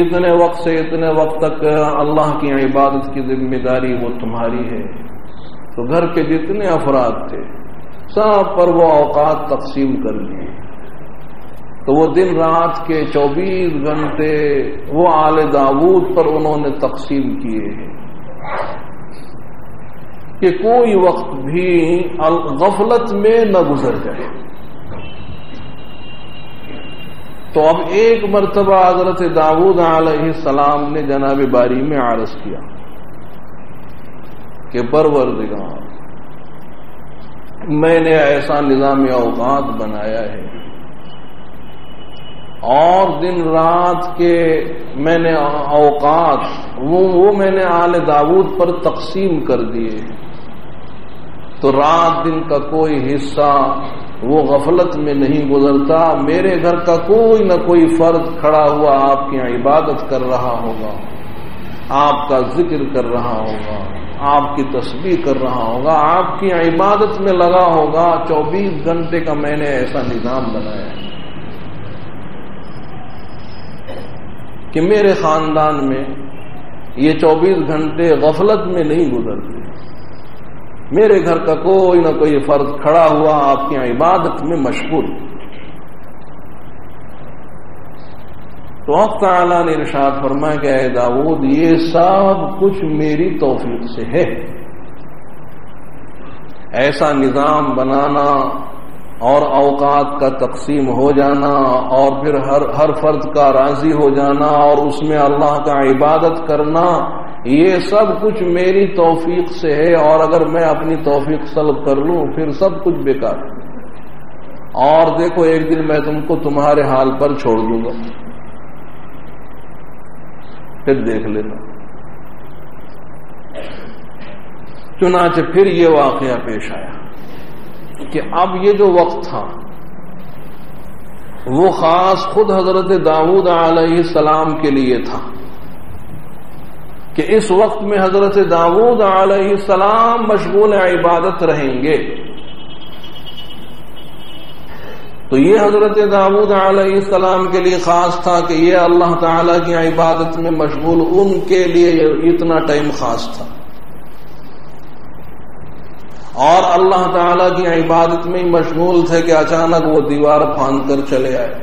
اتنے وقت سے اتنے وقت تک اللہ کی عبادت کی ذمہ داری وہ تمہاری ہے. تو گھر کے جتنے افراد تھے سب پر وہ اوقات تقسیم کر دیے. تو وہ دن رات کے 24 گھنٹے وہ آل داؤد پر انہوں نے تقسیم کیے ہیں کہ کوئی وقت بھی غفلت میں نہ گزر جائے. تو اب ایک مرتبہ حضرت داؤد علیہ السلام نے جناب باری میں عرض کیا کہ پروردگار میں نے ایسا نظام اوقات بنایا ہے اور دن رات کے میں نے اوقات وہ میں نے آل داؤد پر تقسیم کر دیے، تو رات دن کا کوئی حصہ وہ غفلت میں نہیں گزرتا. میرے گھر کا کوئی نہ کوئی فرد کھڑا ہوا آپ کی عبادت کر رہا ہوگا، آپ کا ذکر کر رہا ہوگا، آپ کی تسبیح کر رہا ہوگا، آپ کی عبادت میں لگا ہوگا. 24 گھنٹے کا میں نے ایسا نظام بنایا ہے کہ میرے خاندان میں یہ 24 گھنٹے غفلت میں نہیں گزرتے. میرے گھر کا کوئی نہ کوئی فرد کھڑا ہوا آپ کی عبادت میں مشغول. تو حق تعالیٰ نے ارشاد فرمایا کہ اے داؤد یہ سب کچھ میری توفیق سے ہے. ایسا نظام بنانا اور اوقات کا تقسیم ہو جانا اور پھر ہر فرد کا راضی ہو جانا اور اس میں اللہ کا عبادت کرنا، یہ سب کچھ میری توفیق سے ہے. اور اگر میں اپنی توفیق سلب کر لوں پھر سب کچھ بیکار. اور دیکھو ایک دن میں تم کو تمہارے حال پر چھوڑ دوں گا، پھر دیکھ لینا. چنانچہ پھر یہ واقعہ پیش آیا کہ اب یہ جو وقت تھا وہ خاص خود حضرت داؤد علیہ السلام کے لیے تھا کہ اس وقت میں حضرت داؤد علیہ السلام مشغول عبادت رہیں گے. تو یہ حضرت داؤد علیہ السلام کے لیے خاص تھا کہ یہ اللہ تعالی کی عبادت میں مشغول، ان کے لیے اتنا ٹائم خاص تھا. اور اللہ تعالی کی عبادت میں مشغول تھے کہ اچانک وہ دیوار پھاند کر چلے آئے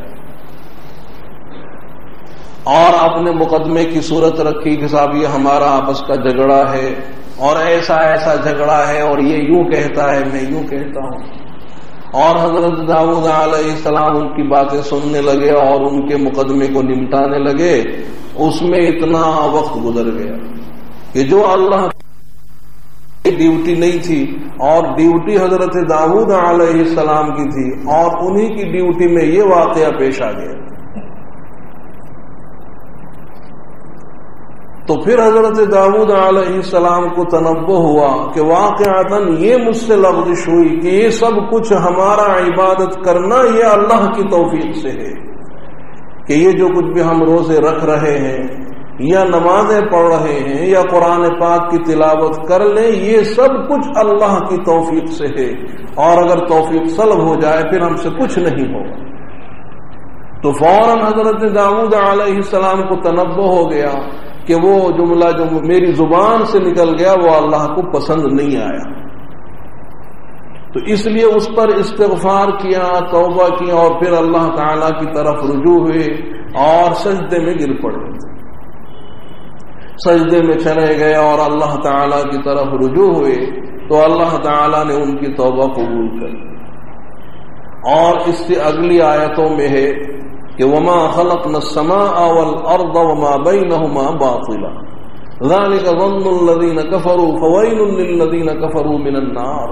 اور اپنے مقدمے کی صورت رکھی کہ صاحب یہ ہمارا آپس کا جھگڑا ہے اور ایسا ایسا جھگڑا ہے اور یہ یوں کہتا ہے میں یوں کہتا ہوں. اور حضرت داؤد علیہ السلام ان کی باتیں سننے لگے اور ان کے مقدمے کو نمٹانے لگے. اس میں اتنا وقت گزر گیا کہ جو اللہ کی ڈیوٹی نہیں تھی اور ڈیوٹی حضرت داؤد علیہ السلام کی تھی اور انہی کی ڈیوٹی میں یہ واقعہ پیش آ گیا. تو پھر حضرت داؤد علیہ السلام کو تنبہ ہوا کہ واقعتاً یہ مجھ سے لغزش ہوئی کہ یہ سب کچھ ہمارا عبادت کرنا یہ اللہ کی توفیق سے ہے کہ یہ جو کچھ بھی ہم روزے رکھ رہے ہیں یا نمازیں پڑھ رہے ہیں یا قرآن پاک کی تلاوت کر لیں یہ سب کچھ اللہ کی توفیق سے ہے اور اگر توفیق سلب ہو جائے پھر ہم سے کچھ نہیں ہوگا. تو فوراً حضرت داؤد علیہ السلام کو تنبہ ہو گیا کہ وہ جملہ جو میری زبان سے نکل گیا وہ اللہ کو پسند نہیں آیا. تو اس لیے اس پر استغفار کیا, توبہ کیا اور پھر اللہ تعالی کی طرف رجوع ہوئے اور سجدے میں گر پڑے. سجدے میں چلے گئے اور اللہ تعالی کی طرف رجوع ہوئے تو اللہ تعالی نے ان کی توبہ قبول کر. اور اس سے اگلی آیتوں میں ہے کہ وما خلقنا السماء والارض وما بينهما باطلا ذلك ظن الذين كفروا فويل للذين كفروا من النار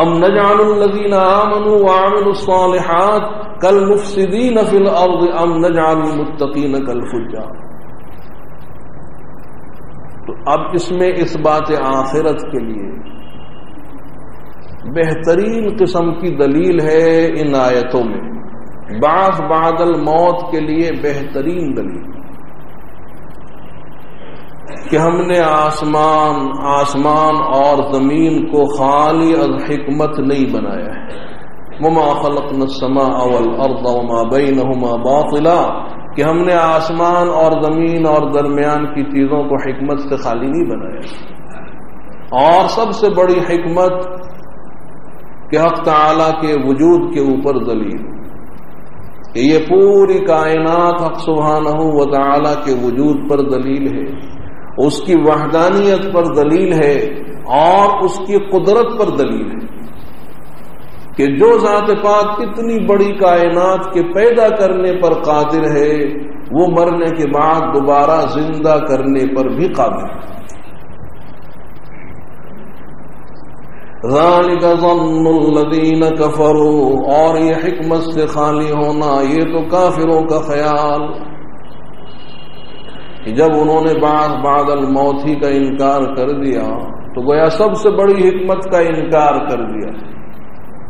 ام نجعل الذين آمنوا وعملوا الصالحات كالمفسدين في الارض ام نجعل المتقين كالفجار. تو اب اس میں اس بات آخرت کے لیے بہترین قسم کی دلیل ہے ان آیتوں میں. بعث بعد الموت کے لیے بہترین دلیل کہ ہم نے آسمان اور زمین کو خالی از حکمت نہیں بنایا ہے. وما خلقنا السماء والارض وما بينهما باطلا کہ ہم نے آسمان اور زمین اور درمیان کی چیزوں کو حکمت سے خالی نہیں بنایا. اور سب سے بڑی حکمت کہ حق تعالی کے وجود کے اوپر دلیل کہ یہ پوری کائنات حق سبحانہ و تعالی کے وجود پر دلیل ہے, اس کی وحدانیت پر دلیل ہے اور اس کی قدرت پر دلیل ہے کہ جو ذات پاک کتنی بڑی کائنات کے پیدا کرنے پر قادر ہے وہ مرنے کے بعد دوبارہ زندہ کرنے پر بھی قادر ہے. ذالک ظن الذین کفروا اور یہ حکمت سے خالی ہونا یہ تو کافروں کا خیال کہ جب انہوں نے بعد الموت ہی کا انکار کر دیا تو گویا سب سے بڑی حکمت کا انکار کر دیا.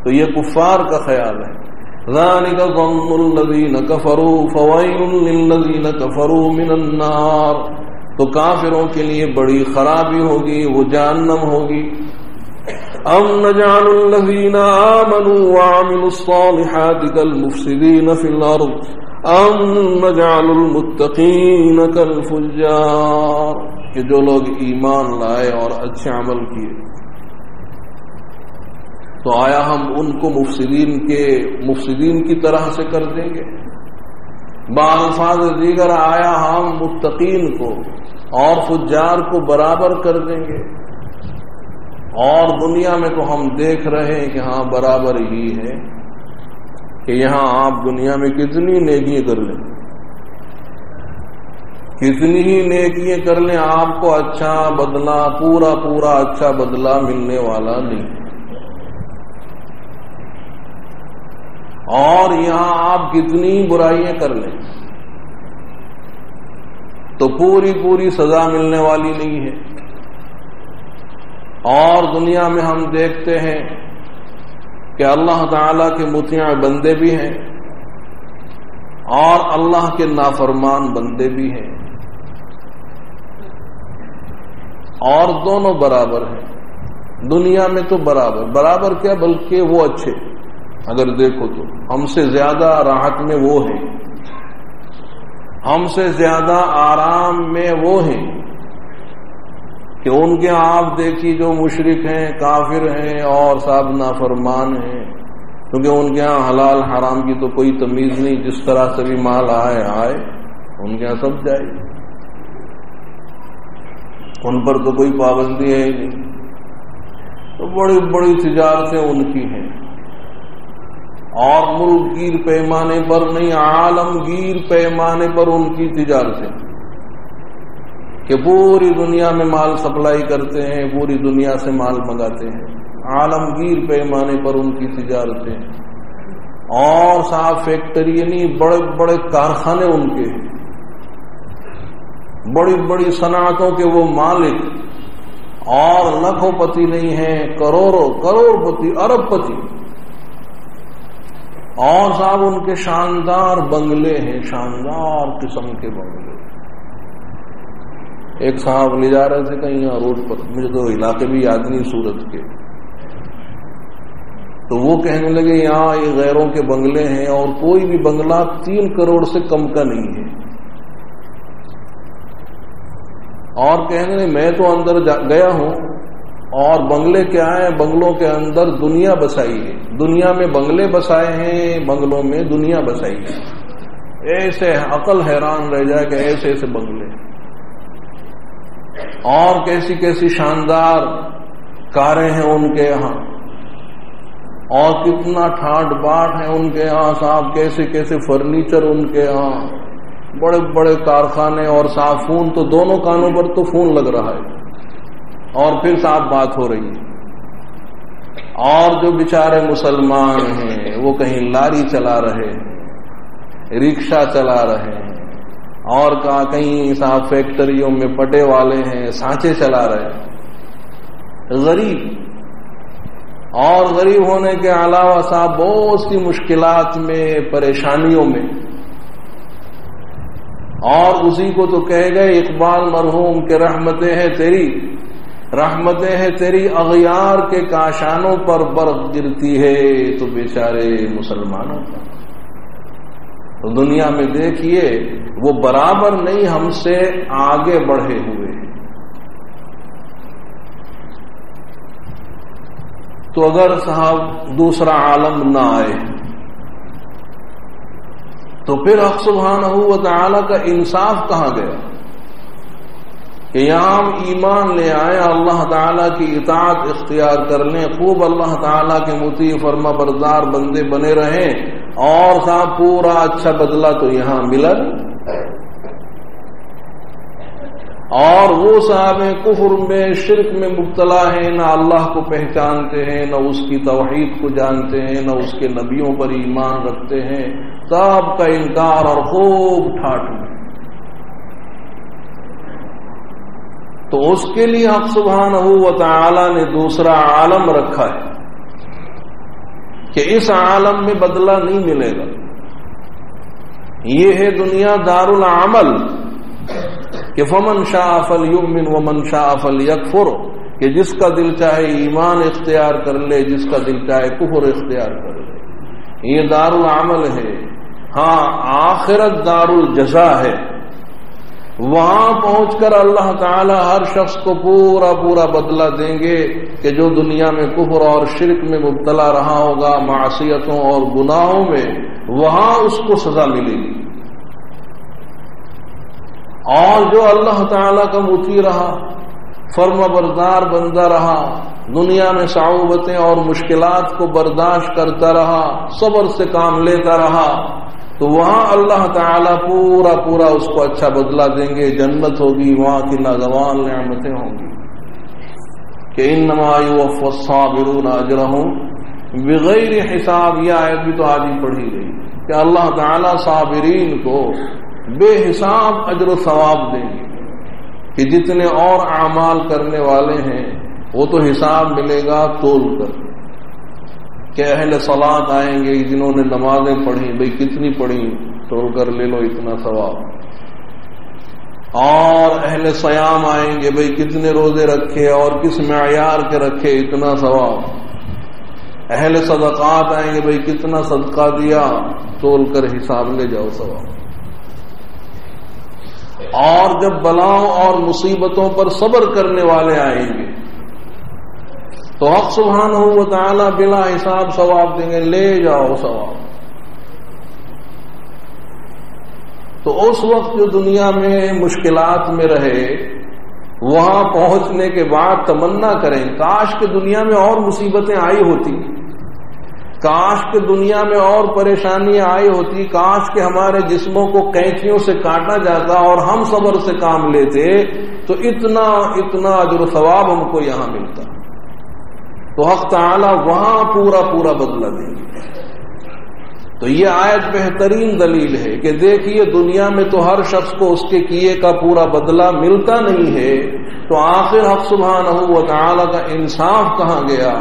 تو یہ کفار کا خیال ہے. ذالک ظن الذین کفروا فویل للذین کفروا من النار تو کافروں کے لیے بڑی خرابی ہوگی, وہ جہنم ہوگی. ام نجعل الذين آمنوا وعملوا الصالحات كالمفسدين في الأرض ام نجعل المتقين كالفجار کہ جو لوگ ایمان لائے اور اچھے عمل کیے تو آیا ہم ان کو مفسدین کی طرح سے کر دیں گے. بالفاظ دیگر آیا ہم متقین کو اور فجار کو برابر کر دیں گے. اور دنیا میں تو ہم دیکھ رہے ہیں کہ ہاں برابر ہی ہے کہ یہاں آپ دنیا میں کتنی نیکیاں کر لیں, کتنی ہی نیکیاں کر لیں آپ کو اچھا بدلہ پورا اچھا بدلہ ملنے والا نہیں. اور یہاں آپ کتنی برائیاں کر لیں تو پوری سزا ملنے والی نہیں ہے. اور دنیا میں ہم دیکھتے ہیں کہ اللہ تعالی کے مطیع بندے بھی ہیں اور اللہ کے نافرمان بندے بھی ہیں اور دونوں برابر ہیں. دنیا میں تو برابر کیا بلکہ وہ اچھے اگر دیکھو تو ہم سے زیادہ راحت میں وہ ہیں, ہم سے زیادہ آرام میں وہ ہیں کہ ان کے آپ دیکھی جو مشرک ہیں کافر ہیں اور صاحب نافرمان ہیں کیونکہ ان کے ہاں حلال حرام کی تو کوئی تمیز نہیں, جس طرح سے بھی مال آئے ان کے ہاں سب جائے. ان پر تو کوئی پابندی ہے ہی نہیں، تو بڑی بڑی تجارتیں ان کی ہیں، اور ملک گیر پیمانے پر نہیں، عالمگیر پیمانے پر ان کی تجارتیں، کہ پوری دنیا میں مال سپلائی کرتے ہیں، پوری دنیا سے مال منگاتے ہیں، عالمگیر پیمانے پر ان کی تجارتیں، اور صاحب فیکٹری نہیں، بڑے بڑے کارخانے ان کے ہیں، بڑی بڑی صنعتوں کے وہ مالک، اور لاکھوں پتی نہیں ہیں، کروڑ پتی، ارب پتی، اور صاحب ان کے شاندار بنگلے ہیں، شاندار قسم کے بنگلے۔ ایک صاحب لے جا رہے تھے کہیں یہاں روڈ پر، مجھے تو علاقے بھی یاد نہیں سورت کے، تو وہ کہنے لگے یہاں یہ غیروں کے بنگلے ہیں، اور کوئی بھی بنگلہ 3 کروڑ سے کم کا نہیں ہے، اور کہنے لگے میں تو اندر گیا ہوں، اور بنگلے کیا ہیں، بنگلوں کے اندر دنیا بسائی ہے، دنیا میں بنگلے بسائے ہیں، بنگلوں میں دنیا بسائی ہے، ایسے عقل حیران رہ جائے کہ ایسے ایسے بنگلے، اور کیسی کیسی شاندار کاریں ہیں ان کے یہاں، اور کتنا ٹھاٹ باٹ ہے ان کے یہاں صاحب، کیسے کیسے فرنیچر ان کے یہاں، بڑے بڑے کارخانے، اور صاحب فون تو دونوں کانوں پر تو فون لگ رہا ہے، اور پھر صاحب بات ہو رہی ہے، اور جو بیچارے مسلمان ہیں وہ کہیں لاری چلا رہے ہیں، رکشہ چلا رہے ہیں، اور کہیں صاحب فیکٹریوں میں پٹے والے ہیں، سانچے چلا رہے ہیں، غریب، اور غریب ہونے کے علاوہ صاحب بہت سی مشکلات میں، پریشانیوں میں، اور اسی کو تو کہے گئے اقبال مرحوم کہ رحمتیں ہیں تیری اغیار کے کاشانوں پر برق گرتی ہے تو بیچارے مسلمانوں پر۔ تو دنیا میں دیکھیے وہ برابر نہیں ہم سے آگے بڑھے ہوئے ہیں، تو اگر صاحب دوسرا عالم نہ آئے تو پھر حق سبحانہ و تعالی کا انصاف کہاں گیا کہ یہاں ہم ایمان لے آئے، اللہ تعالیٰ کی اطاعت اختیار کر لیں، خوب اللہ تعالیٰ کے مطیع فرما بردار بندے بنے رہیں، اور صاحب پورا اچھا بدلہ تو یہاں ملا، اور وہ صاحب کفر میں، شرک میں مبتلا ہیں، نہ اللہ کو پہچانتے ہیں، نہ اس کی توحید کو جانتے ہیں، نہ اس کے نبیوں پر ایمان رکھتے ہیں، سب کا انکار اور خوب ٹھاٹ میں، تو اس کے لیے حق سبحانہ و تعالی نے دوسرا عالم رکھا ہے کہ اس عالم میں بدلہ نہیں ملے گا، یہ ہے دنیا دار العمل کہ فمن شاء فلیؤمن ومن شاء فلیکفر، کہ جس کا دل چاہے ایمان اختیار کر لے، جس کا دل چاہے کفر اختیار کر لے، یہ دار العمل ہے۔ ہاں آخرت دار الجزا ہے، وہاں پہنچ کر اللہ تعالی ہر شخص کو پورا پورا بدلہ دیں گے کہ جو دنیا میں کفر اور شرک میں مبتلا رہا ہوگا، معصیتوں اور گناہوں میں، وہاں اس کو سزا ملے گی، اور جو اللہ تعالی کا مطیع رہا، فرما بردار بندہ رہا، دنیا میں صعوبتیں اور مشکلات کو برداشت کرتا رہا، صبر سے کام لیتا رہا، تو وہاں اللہ تعالیٰ پورا پورا اس کو اچھا بدلہ دیں گے، جنت ہوگی، وہاں کی ناگوان نعمتیں ہوں گی کہ انما یوفی الصابرون اجرہم بغیر حساب۔ یہ آیت بھی تو آج ہی پڑھی گئی کہ اللہ تعالیٰ صابرین کو بے حساب اجر و ثواب دیں گے، کہ جتنے اور اعمال کرنے والے ہیں وہ تو حساب ملے گا تول کر، کہ اہل صلاۃ آئیں گے جنہوں نے نمازیں پڑھی، بھئی کتنی پڑھی، تول کر لے لو اتنا ثواب، اور اہل صیام آئیں گے، بھئی کتنے روزے رکھے اور کس معیار کے رکھے، اتنا ثواب، اہل صدقات آئیں گے، بھئی کتنا صدقہ دیا، تول کر حساب لے جاؤ ثواب۔ اور جب بلاؤں اور مصیبتوں پر صبر کرنے والے آئیں گے تو حق سبحانہ و تعالی بلا حساب ثواب دیں گے، لے جاؤ ثواب۔ تو اس وقت جو دنیا میں مشکلات میں رہے وہاں پہنچنے کے بعد تمنا کریں کاش کہ دنیا میں اور مصیبتیں آئی ہوتی، کاش کہ دنیا میں اور پریشانیاں آئی ہوتی، کاش کہ ہمارے جسموں کو کینچیوں سے کاٹا جاتا اور ہم صبر سے کام لیتے تو اتنا اجر و ثواب ہم کو یہاں ملتا۔ تو حق تعالی وہاں پورا بدلہ دیں گے۔ تو یہ آیت بہترین دلیل ہے کہ دیکھیے دنیا میں تو ہر شخص کو اس کے کیے کا پورا بدلہ ملتا نہیں ہے، تو آخر حق سبحانہ و تعالی کا انصاف کہاں گیا؟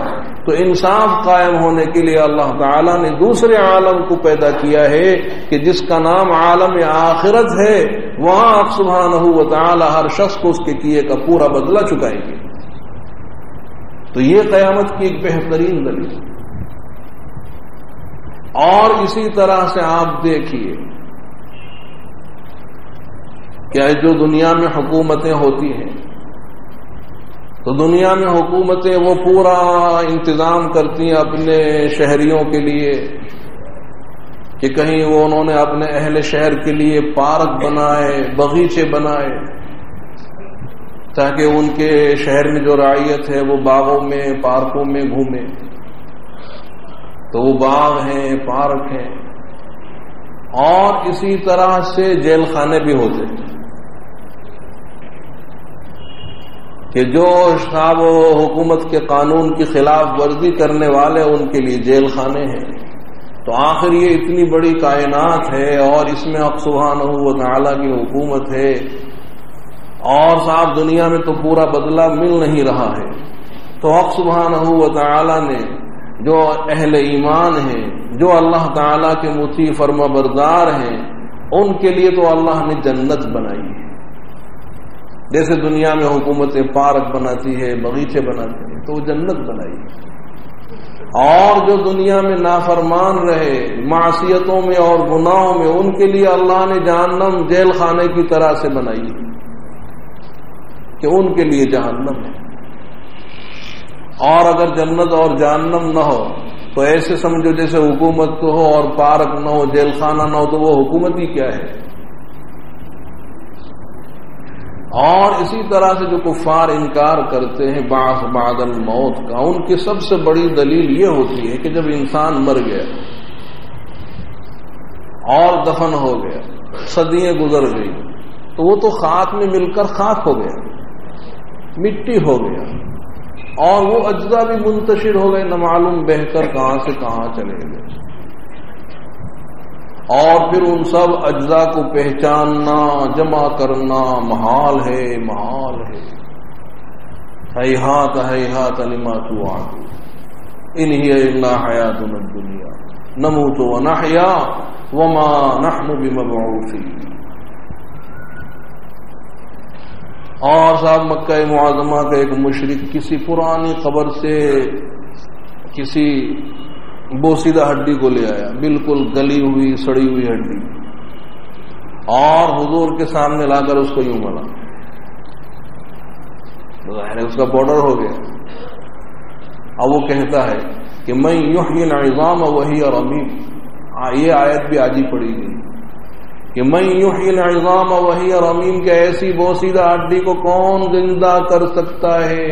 تو انصاف قائم ہونے کے لیے اللہ تعالیٰ نے دوسرے عالم کو پیدا کیا ہے کہ جس کا نام عالم آخرت ہے، وہاں حق سبحانہ و تعالی ہر شخص کو اس کے کیے کا پورا بدلہ چکائیں گے۔ تو یہ قیامت کی ایک بہترین دلیل۔ اور اسی طرح سے آپ دیکھیے کہ جو دنیا میں حکومتیں ہوتی ہیں تو دنیا میں حکومتیں وہ پورا انتظام کرتی ہیں اپنے شہریوں کے لیے کہ کہیں وہ انہوں نے اپنے اہل شہر کے لیے پارک بنائے، باغیچے بنائے، تاکہ ان کے شہر میں جو رعیت ہے وہ باغوں میں پارکوں میں گھومے۔ تو وہ باغ ہیں، پارک ہیں، اور اسی طرح سے جیل خانے بھی ہوتے ہیں کہ جو صاحب حکومت کے قانون کی خلاف ورزی کرنے والے ان کے لیے جیل خانے ہیں۔ تو آخر یہ اتنی بڑی کائنات ہے اور اس میں حق سبحانہ و تعالیٰ کی حکومت ہے، اور صاحب دنیا میں تو پورا بدلہ مل نہیں رہا ہے۔ تو حق سبحانہ و تعالیٰ نے جو اہل ایمان ہیں، جو اللہ تعالیٰ کے مطیع فرما بردار ہیں، ان کے لیے تو اللہ نے جنت بنائی ہے۔ جیسے دنیا میں حکومتیں پارک بناتی ہے، باغیچے بناتی ہیں، تو وہ جنت بنائی ہے۔ اور جو دنیا میں نافرمان رہے، معصیتوں میں اور گناہوں میں، ان کے لیے اللہ نے جہنم جیل خانے کی طرح سے بنائی ہے کہ ان کے لیے جہنم ہے۔ اور اگر جنت اور جہنم نہ ہو تو ایسے سمجھو جیسے حکومت تو ہو اور پارک نہ ہو، جیل خانہ نہ ہو، تو وہ حکومت ہی کیا ہے۔ اور اسی طرح سے جو کفار انکار کرتے ہیں بعث بعد الموت کا، ان کی سب سے بڑی دلیل یہ ہوتی ہے کہ جب انسان مر گیا اور دفن ہو گیا، صدیاں گزر گئی، تو وہ تو خاک میں مل کر خاک ہو گیا، مٹی ہو گیا، اور وہ اجزاء بھی منتشر ہو گئے، نہ معلوم بہ کر کہاں سے کہاں چلے گئے۔ اور پھر ان سب اجزاء کو پہچاننا، جمع کرنا محال ہے، محال ہے۔ ہیہات ہیہات لما توعدون ان ہی الا حیاتنا الدنیا نموت ونحیا وما نحن بمبعوثین۔ اور صاحب مکہ معظمہ کا ایک مشرک کسی پرانی قبر سے کسی بوسیدہ ہڈی کو لے آیا، بالکل گلی ہوئی سڑی ہوئی ہڈی، اور حضور کے سامنے لا کر اس کو یوں ملا، ظاہر ہے اس کا بارڈر ہو گیا۔ اب وہ کہتا ہے کہ میں یحیی العظام وہی رمیم، یہ آیت بھی آج ہی پڑھی گئی کہ میں یحیی العظام وہی رمیم، کہ ایسی بوسیدہ ہڈی کو کون زندہ کر سکتا ہے؟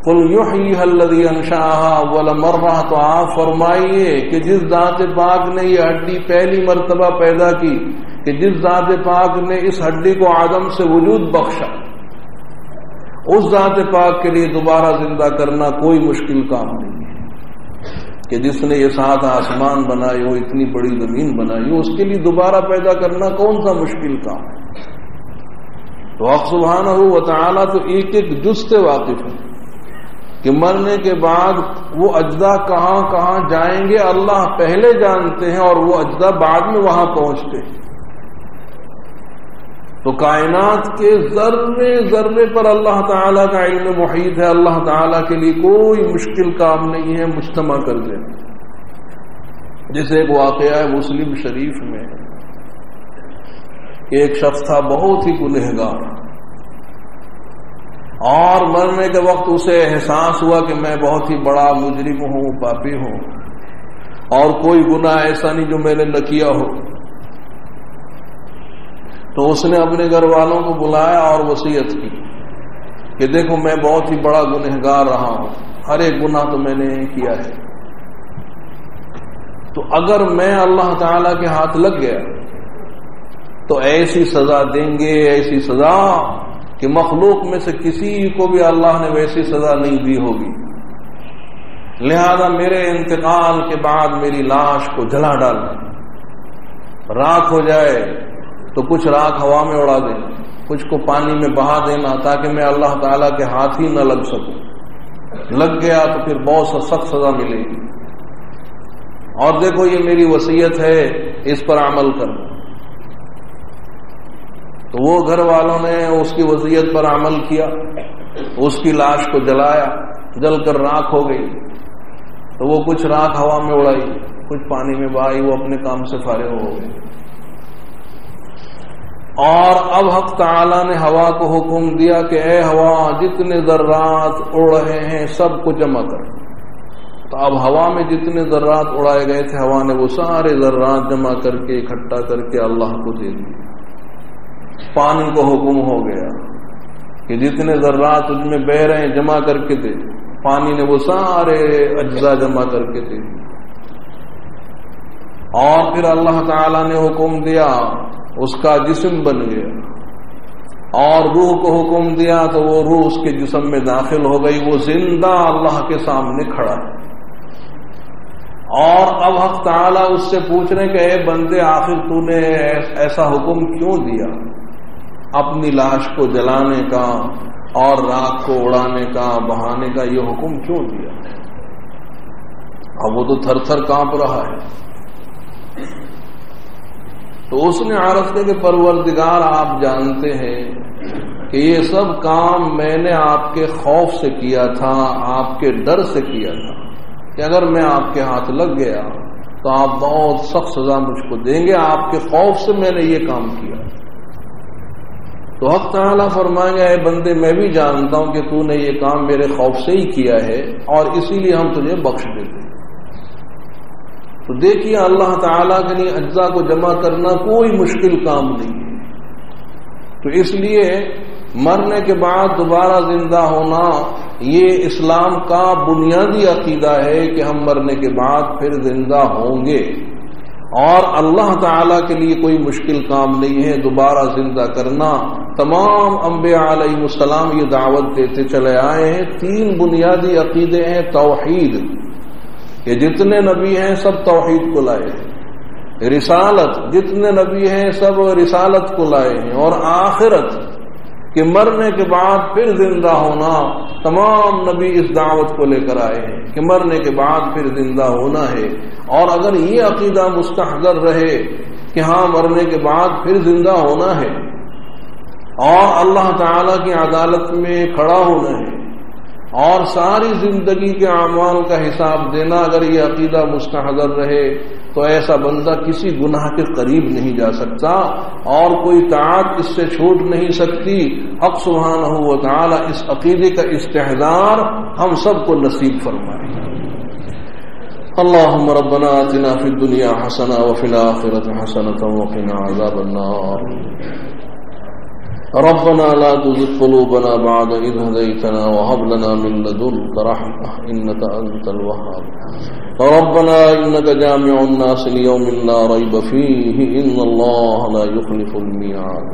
قل یحییھا الذی انشأھا اول مرہ، تو آپ فرمائیے کہ جس ذات پاک نے یہ ہڈی پہلی مرتبہ پیدا کی، کہ جس ذات پاک نے اس ہڈی کو عدم سے وجود بخشا، اس ذات پاک کے لیے دوبارہ زندہ کرنا کوئی مشکل کام نہیں ہے۔ کہ جس نے یہ 7 آسمان بنائے ہو، اتنی بڑی زمین بنائی ہو، اس کے لیے دوبارہ پیدا کرنا کون سا مشکل کام ہے؟ تو حق سبحانہ و تعالیٰ تو ایک ایک جز سے واقف ہے کہ مرنے کے بعد وہ اجزاء کہاں کہاں جائیں گے اللہ پہلے جانتے ہیں، اور وہ اجزاء بعد میں وہاں پہنچتے ہیں۔ تو کائنات کے ذرے ذرے پر اللہ تعالیٰ کا علم محیط ہے، اللہ تعالیٰ کے لیے کوئی مشکل کام نہیں ہے مجتمع کر دینا۔ جیسے ایک واقعہ ہے مسلم شریف میں کہ ایک شخص تھا بہت ہی گنہگار، اور مرنے کے وقت اسے احساس ہوا کہ میں بہت ہی بڑا مجرم ہوں، پاپی ہوں، اور کوئی گناہ ایسا نہیں جو میں نے نہ کیا ہو۔ تو اس نے اپنے گھر والوں کو بلایا اور وصیت کی کہ دیکھو میں بہت ہی بڑا گنہگار رہا ہوں، ہر ایک گناہ تو میں نے کیا ہے، تو اگر میں اللہ تعالی کے ہاتھ لگ گیا تو ایسی سزا دیں گے، ایسی سزا کہ مخلوق میں سے کسی کو بھی اللہ نے ویسی سزا نہیں دی ہوگی، لہذا میرے انتقال کے بعد میری لاش کو جلا ڈالنا، راکھ ہو جائے تو کچھ راکھ ہوا میں اڑا دینا، کچھ کو پانی میں بہا دینا، تاکہ میں اللہ تعالیٰ کے ہاتھ ہی نہ لگ سکوں، لگ گیا تو پھر بہت سخت سزا ملے گی، اور دیکھو یہ میری وصیت ہے، اس پر عمل کرو۔ تو وہ گھر والوں نے اس کی وصیت پر عمل کیا، اس کی لاش کو جلایا، جل کر راکھ ہو گئی، تو وہ کچھ راکھ ہوا میں اڑائی، کچھ پانی میں بہائی، وہ اپنے کام سے فارغ ہو گئے۔ اور اب حق تعالی نے ہوا کو حکم دیا کہ اے ہوا جتنے ذرات اڑ رہے ہیں سب کو جمع کر۔ تو اب ہوا میں جتنے ذرات اڑائے گئے تھے ہوا نے وہ سارے ذرات جمع کر کے اکٹھا کر کے اللہ کو دے دیے۔ پانی کو حکم ہو گیا کہ جتنے ذرات تجھ میں بہ رہے ہیں جمع کر کے دے، پانی نے وہ سارے اجزاء جمع کر کے دے دیے۔ اور پھر اللہ تعالی نے حکم دیا، اس کا جسم بن گیا، اور روح کو حکم دیا تو وہ روح اس کے جسم میں داخل ہو گئی، وہ زندہ اللہ کے سامنے کھڑا ہے۔ اور اب حق تعالیٰ اس سے پوچھ رہے کہ اے بندے آخر تو نے ایسا حکم کیوں دیا، اپنی لاش کو جلانے کا اور راکھ کو اڑانے کا بہانے کا یہ حکم کیوں دیا؟ اب وہ تو تھر تھر کانپ رہا ہے۔ تو اس نے عرض کیا کہ پروردگار آپ جانتے ہیں کہ یہ سب کام میں نے آپ کے خوف سے کیا تھا، آپ کے ڈر سے کیا تھا کہ اگر میں آپ کے ہاتھ لگ گیا تو آپ بہت سخت سزا مجھ کو دیں گے، آپ کے خوف سے میں نے یہ کام کیا۔ تو حق تعالیٰ فرمائیں گے اے بندے میں بھی جانتا ہوں کہ تو نے یہ کام میرے خوف سے ہی کیا ہے اور اسی لیے ہم تجھے بخش دیتے ہیں۔ تو دیکھیے اللہ تعالیٰ کے لیے اجزاء کو جمع کرنا کوئی مشکل کام نہیں ہے۔ تو اس لیے مرنے کے بعد دوبارہ زندہ ہونا یہ اسلام کا بنیادی عقیدہ ہے کہ ہم مرنے کے بعد پھر زندہ ہوں گے، اور اللہ تعالیٰ کے لیے کوئی مشکل کام نہیں ہے دوبارہ زندہ کرنا۔ تمام انبیاء علیہ السلام یہ دعوت دیتے چلے آئے ہیں۔ 3 بنیادی عقیدے ہیں۔ توحید، کہ جتنے نبی ہیں سب توحید کو لائے ہیں۔ رسالت، جتنے نبی ہیں سب رسالت کو لائے ہیں۔ اور آخرت، کہ مرنے کے بعد پھر زندہ ہونا، تمام نبی اس دعوت کو لے کر آئے ہیں کہ مرنے کے بعد پھر زندہ ہونا ہے۔ اور اگر یہ عقیدہ مستحضر رہے کہ ہاں مرنے کے بعد پھر زندہ ہونا ہے اور اللہ تعالی کی عدالت میں کھڑا ہونا ہے اور ساری زندگی کے اعمال کا حساب دینا، اگر یہ عقیدہ مستحضر رہے تو ایسا بندہ کسی گناہ کے قریب نہیں جا سکتا اور کوئی طاعت اس سے چھوٹ نہیں سکتی۔ حق سبحانہ و تعالی اس عقیدے کا استحضار ہم سب کو نصیب فرمائے۔ اللهم ربنا آتنا في الدنيا حسنة وفي الآخرة حسنة وقنا عذاب النار۔ ربنا لا تزغ قلوبنا بعد إذ هديتنا وهب لنا من لدنك رحمة إنك أنت الوهاب۔ ربنا إنك جامع الناس ليوم لا ريب فيه إن الله لا يخلف الميعاد۔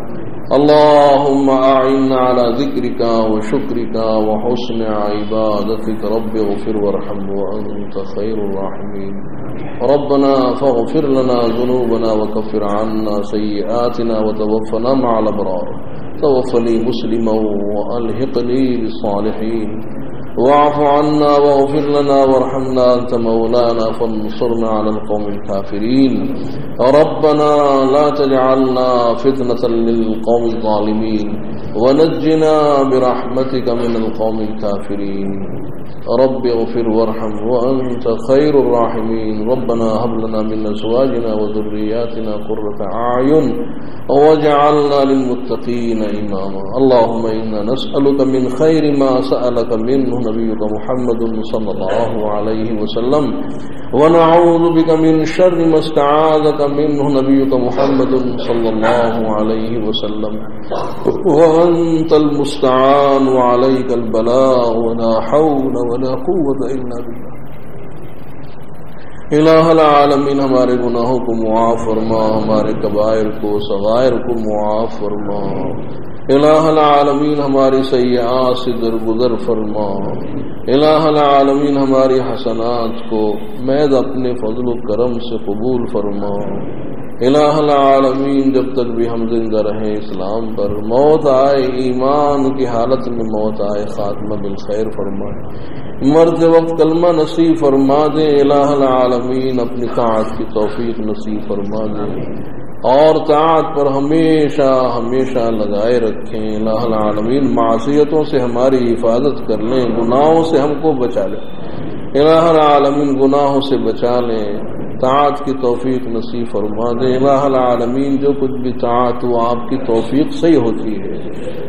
اللهم أعنا على ذكرك وشكرك وحسن عبادتك رب اغفر وارحم وأنت خير الراحمين۔ ربنا فاغفر لنا ذنوبنا وكفر عنا سيئاتنا وتوفنا مع الأبرار، توفني مسلما وألحقني بالصالحين، واعف عنا واغفر لنا وارحمنا أنت مولانا فانصرنا على القوم الكافرين۔ ربنا لا تجعلنا فتنة للقوم الظالمين ونجنا برحمتك من القوم الكافرين۔ رب اغفر وارحم وأنت خير الراحمين ربنا هب لنا من أزواجنا وذرياتنا قرة أعين واجعلنا للمتقين إماما اللهم إنا نسألك من خير ما سألك منه نبيك محمد صلى الله عليه وسلم ونعوذ بك من شر ما استعاذك منه نبيك محمد صلى الله عليه وسلم وأنت المستعان وعليك البلاغ ولا حول ولا قوة إلا بالله الہ العالمین ہمارے گناہوں کو معاف فرما ہمارے کبائر کو صغائر کو معاف فرما الہ العالمین ہماری سیئات سے درگزر فرما الہ العالمین ہماری حسنات کو محض اپنے فضل و کرم سے قبول فرما الہ العالمین جب تک بھی ہم زندہ رہیں اسلام پر موت آئے ایمان کی حالت میں موت آئے خاتمہ بالخیر فرما مرتے وقت کلمہ نصیب فرما دے الہ العالمین اپنی طاعت کی توفیق نصیب فرما دے اور طاعت پر ہمیشہ ہمیشہ لگائے رکھیں الہ العالمین معصیتوں سے ہماری حفاظت کر لیں گناہوں سے ہم کو بچا لیں الہ العالمین گناہوں سے بچا لیں طاعت کی توفیق نصیب فرما دے الہ العالمین جو کچھ بھی طاعت وہ آپ کی توفیق سے ہی ہوتی ہے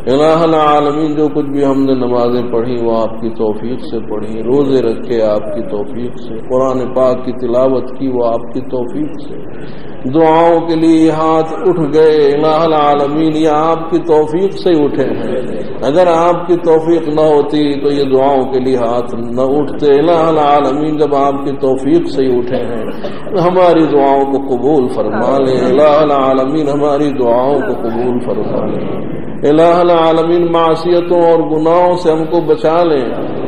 الہ العالمین جو کچھ بھی ہم نے نمازیں پڑھی وہ آپ کی توفیق سے پڑھی روزے رکھے آپ کی توفیق سے قرآن پاک کی تلاوت کی وہ آپ کی توفیق سے دعاؤں کے لیے ہاتھ اٹھ گئے الہ العالمین یہ آپ کی توفیق سے اٹھے ہیں اگر آپ کی توفیق نہ ہوتی تو یہ دعاؤں کے لیے ہاتھ نہ اٹھتے الہ العالمین جب آپ کی توفیق سے اٹھے ہیں ہماری دعاؤں کو قبول فرما لیں الہ العالمین ہماری دعاؤں کو قبول فرما لیں الہ العالمین معصیتوں اور گناہوں سے ہم کو بچا لیں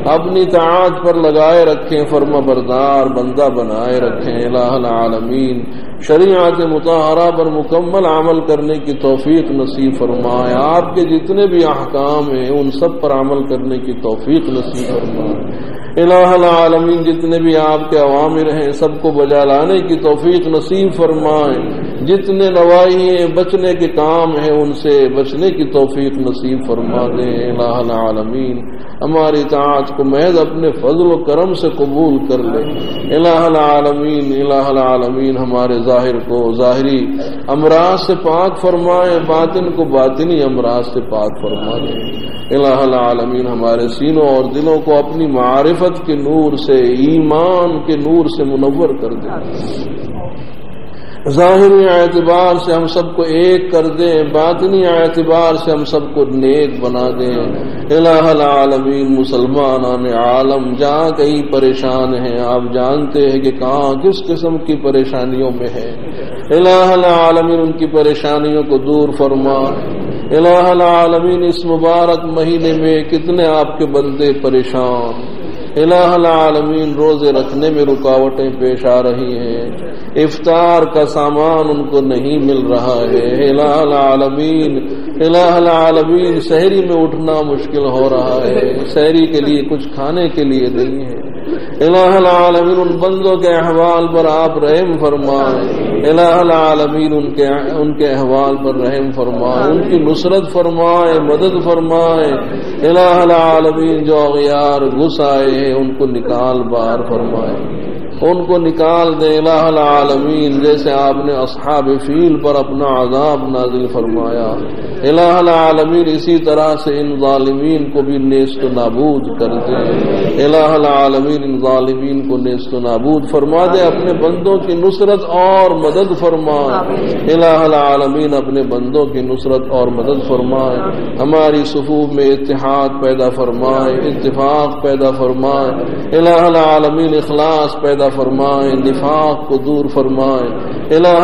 اپنی طاعت پر لگائے رکھیں فرما بردار بندہ بنائے رکھیں الہ العالمین شریعت مطہرہ پر مکمل عمل کرنے کی توفیق نصیب فرمائے آپ کے جتنے بھی احکام ہیں ان سب پر عمل کرنے کی توفیق نصیب فرمائے الہ العالمین جتنے بھی آپ کے اوامر ہیں سب کو بجا لانے کی توفیق نصیب فرمائے جتنے نواہی ہیں بچنے کے کام ہیں ان سے بچنے کی توفیق نصیب فرما دیں الہ العالمین ہماری طاعت کو محض اپنے فضل و کرم سے قبول کر لے الہ العالمین ہمارے ظاہر کو ظاہری امراض سے پاک فرمائے باطن کو باطنی امراض سے پاک فرما دے الہ العالمین ہمارے سینوں اور دلوں کو اپنی معرفت کے نور سے ایمان کے نور سے منور کر دے ظاہری اعتبار سے ہم سب کو ایک کر دیں باطنی اعتبار سے ہم سب کو نیک بنا دیں الہ العالمین مسلمان عالم جہاں کہیں پریشان ہیں آپ جانتے ہیں کہ کہاں کس قسم کی پریشانیوں میں ہے الہ العالمین ان کی پریشانیوں کو دور فرما الہ العالمین اس مبارک مہینے میں کتنے آپ کے بندے پریشان الہ العالمین روزے رکھنے میں رکاوٹیں پیش آ رہی ہیں افطار کا سامان ان کو نہیں مل رہا ہے الہ العالمین سحری میں اٹھنا مشکل ہو رہا ہے سحری کے لیے کچھ کھانے کے لیے نہیں ہے الہ العالمین ان بندوں کے احوال پر آپ رحم فرمائیں الہ العالمین ان کے احوال پر رحم فرمائیں ان کی نصرت فرمائیں مدد فرمائیں الہ العالمین جو اغیار گھس آئے ہیں ان کو نکال بار فرمائیں ان کو نکال دے الہ العالمین جیسے آپ نے اصحاب فیل پر اپنا عذاب نازل فرمایا الہ العالمین اسی طرح سے ان ظالمین کو بھی نیست و نابود کر دے الہ العالمین ان ظالمین کو نیست و نابود فرما دے اپنے بندوں کی نصرت اور مدد فرمائے الہ العالمین اپنے بندوں کی نصرت اور مدد فرمائے ہماری صفوف میں اتحاد پیدا فرمائے اتفاق پیدا فرمائے الہ العالمین اخلاص پیدا فرمائے نفاق کو دور فرمائے الہ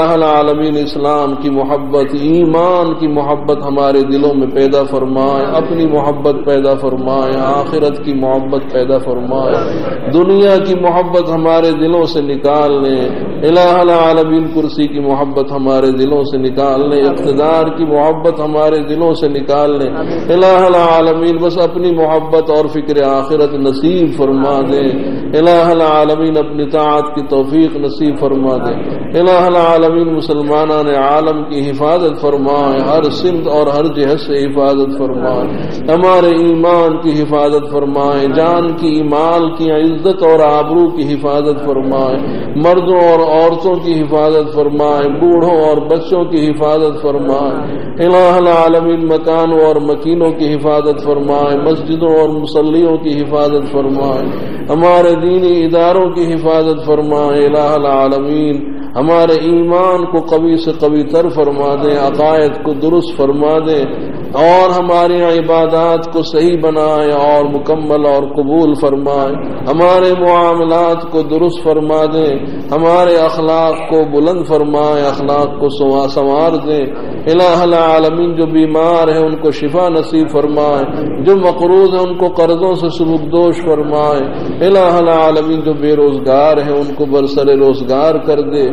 العالمین اسلام کی محبت ایمان کی محبت ہمارے دلوں میں پیدا فرمائے اپنی محبت پیدا فرمائے آخرت کی محبت پیدا فرمائے دنیا کی محبت ہمارے دلوں سے نکال لیں الہ العالمین کرسی کی محبت ہمارے دلوں سے نکال لیں، اقتدار کی محبت ہمارے دلوں سے نکال لیں، الہ العالمین بس اپنی محبت اور فکر آخرت نصیب فرما دیں، الہ العالمین اپنی طاعت کی توفیق نصیب فرما دیں، الہ العالمین مسلمانان عالم کی حفاظت فرمائے، ہر سمت اور ہر جہت سے حفاظت فرمائے، ہمارے ایمان کی حفاظت فرمائے، جان کی مال کی عزت اور آبرو کی حفاظت فرمائے، مردوں اور عورتوں کی حفاظت فرمائے، بوڑھوں اور بچوں کی حفاظت فرمائے، الہ العالمین مکانوں اور مکینوں کی حفاظت فرمائے، مسجدوں اور مصلیوں کی حفاظت فرمائے، ہمارے دینی اداروں کی حفاظت فرمائے، الہ العالمین ہمارے ایمان کو قوی سے قوی تر فرما دیں، عقائد کو درست فرما دیں، اور ہماری عبادات کو صحیح بنائے اور مکمل اور قبول فرمائے، ہمارے معاملات کو درست فرما دیں، ہمارے اخلاق کو بلند فرمائے، اخلاق کو سنوار دیں، الہ العالمین جو بیمار ہیں ان کو شفا نصیب فرمائے، جو مقروض ہیں ان کو قرضوں سے سبکدوش فرمائے، الہ العالمین جو بے روزگار ہیں ان کو برسر روزگار کر دے،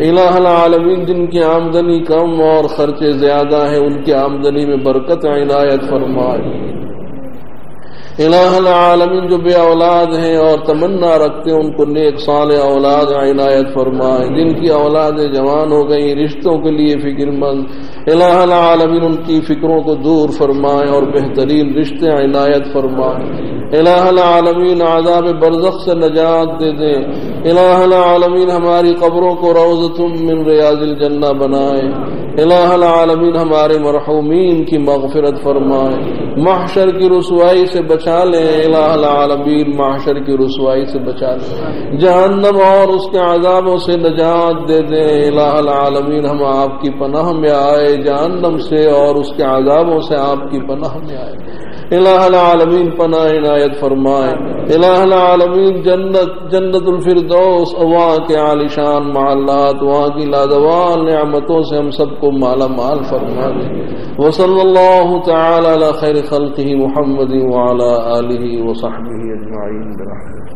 الہ العالمین جن کی آمدنی کم اور خرچے زیادہ ہیں ان کی آمدنی میں برکت عنایت فرمائے، الہ العالمین جو بے اولاد ہیں اور تمنا رکھتے ہیں ان کو نیک صالح اولاد عنایت فرمائے، جن کی اولادیں جوان ہو گئی رشتوں کے لیے فکر مند، الہ العالمین ان کی فکروں کو دور فرمائے اور بہترین رشتے عنایت فرمائے، الہ العالمین عذاب برزخ سے نجات دے دیں، الہ العالمین ہماری قبروں کو روضۃ من ریاض الجنہ بنائے، الہ العالمین ہمارے مرحومین کی مغفرت فرمائے، محشر کی رسوائی سے بچا لیں، الہ العالمین محشر کی رسوائی سے بچا لیں، جہنم اور اس کے عذابوں سے نجات دے دیں، الہ العالمین ہم آپ کی پناہ میں آئے، جہنم سے اور اس کے عذابوں سے آپ کی پناہ میں آئے، الہ العالمین پناہ عنایت فرمائے، الہ العالمین جنت الفردوس وہاں کے عالیشان محلات، وہاں کی لازوال نعمتوں سے ہم سب کو مالا مال فرما دے، وصلی اللہ تعالی علی خیر خلقہ محمد وعلی آلہ وصحبہ اجمعین برحمتہ۔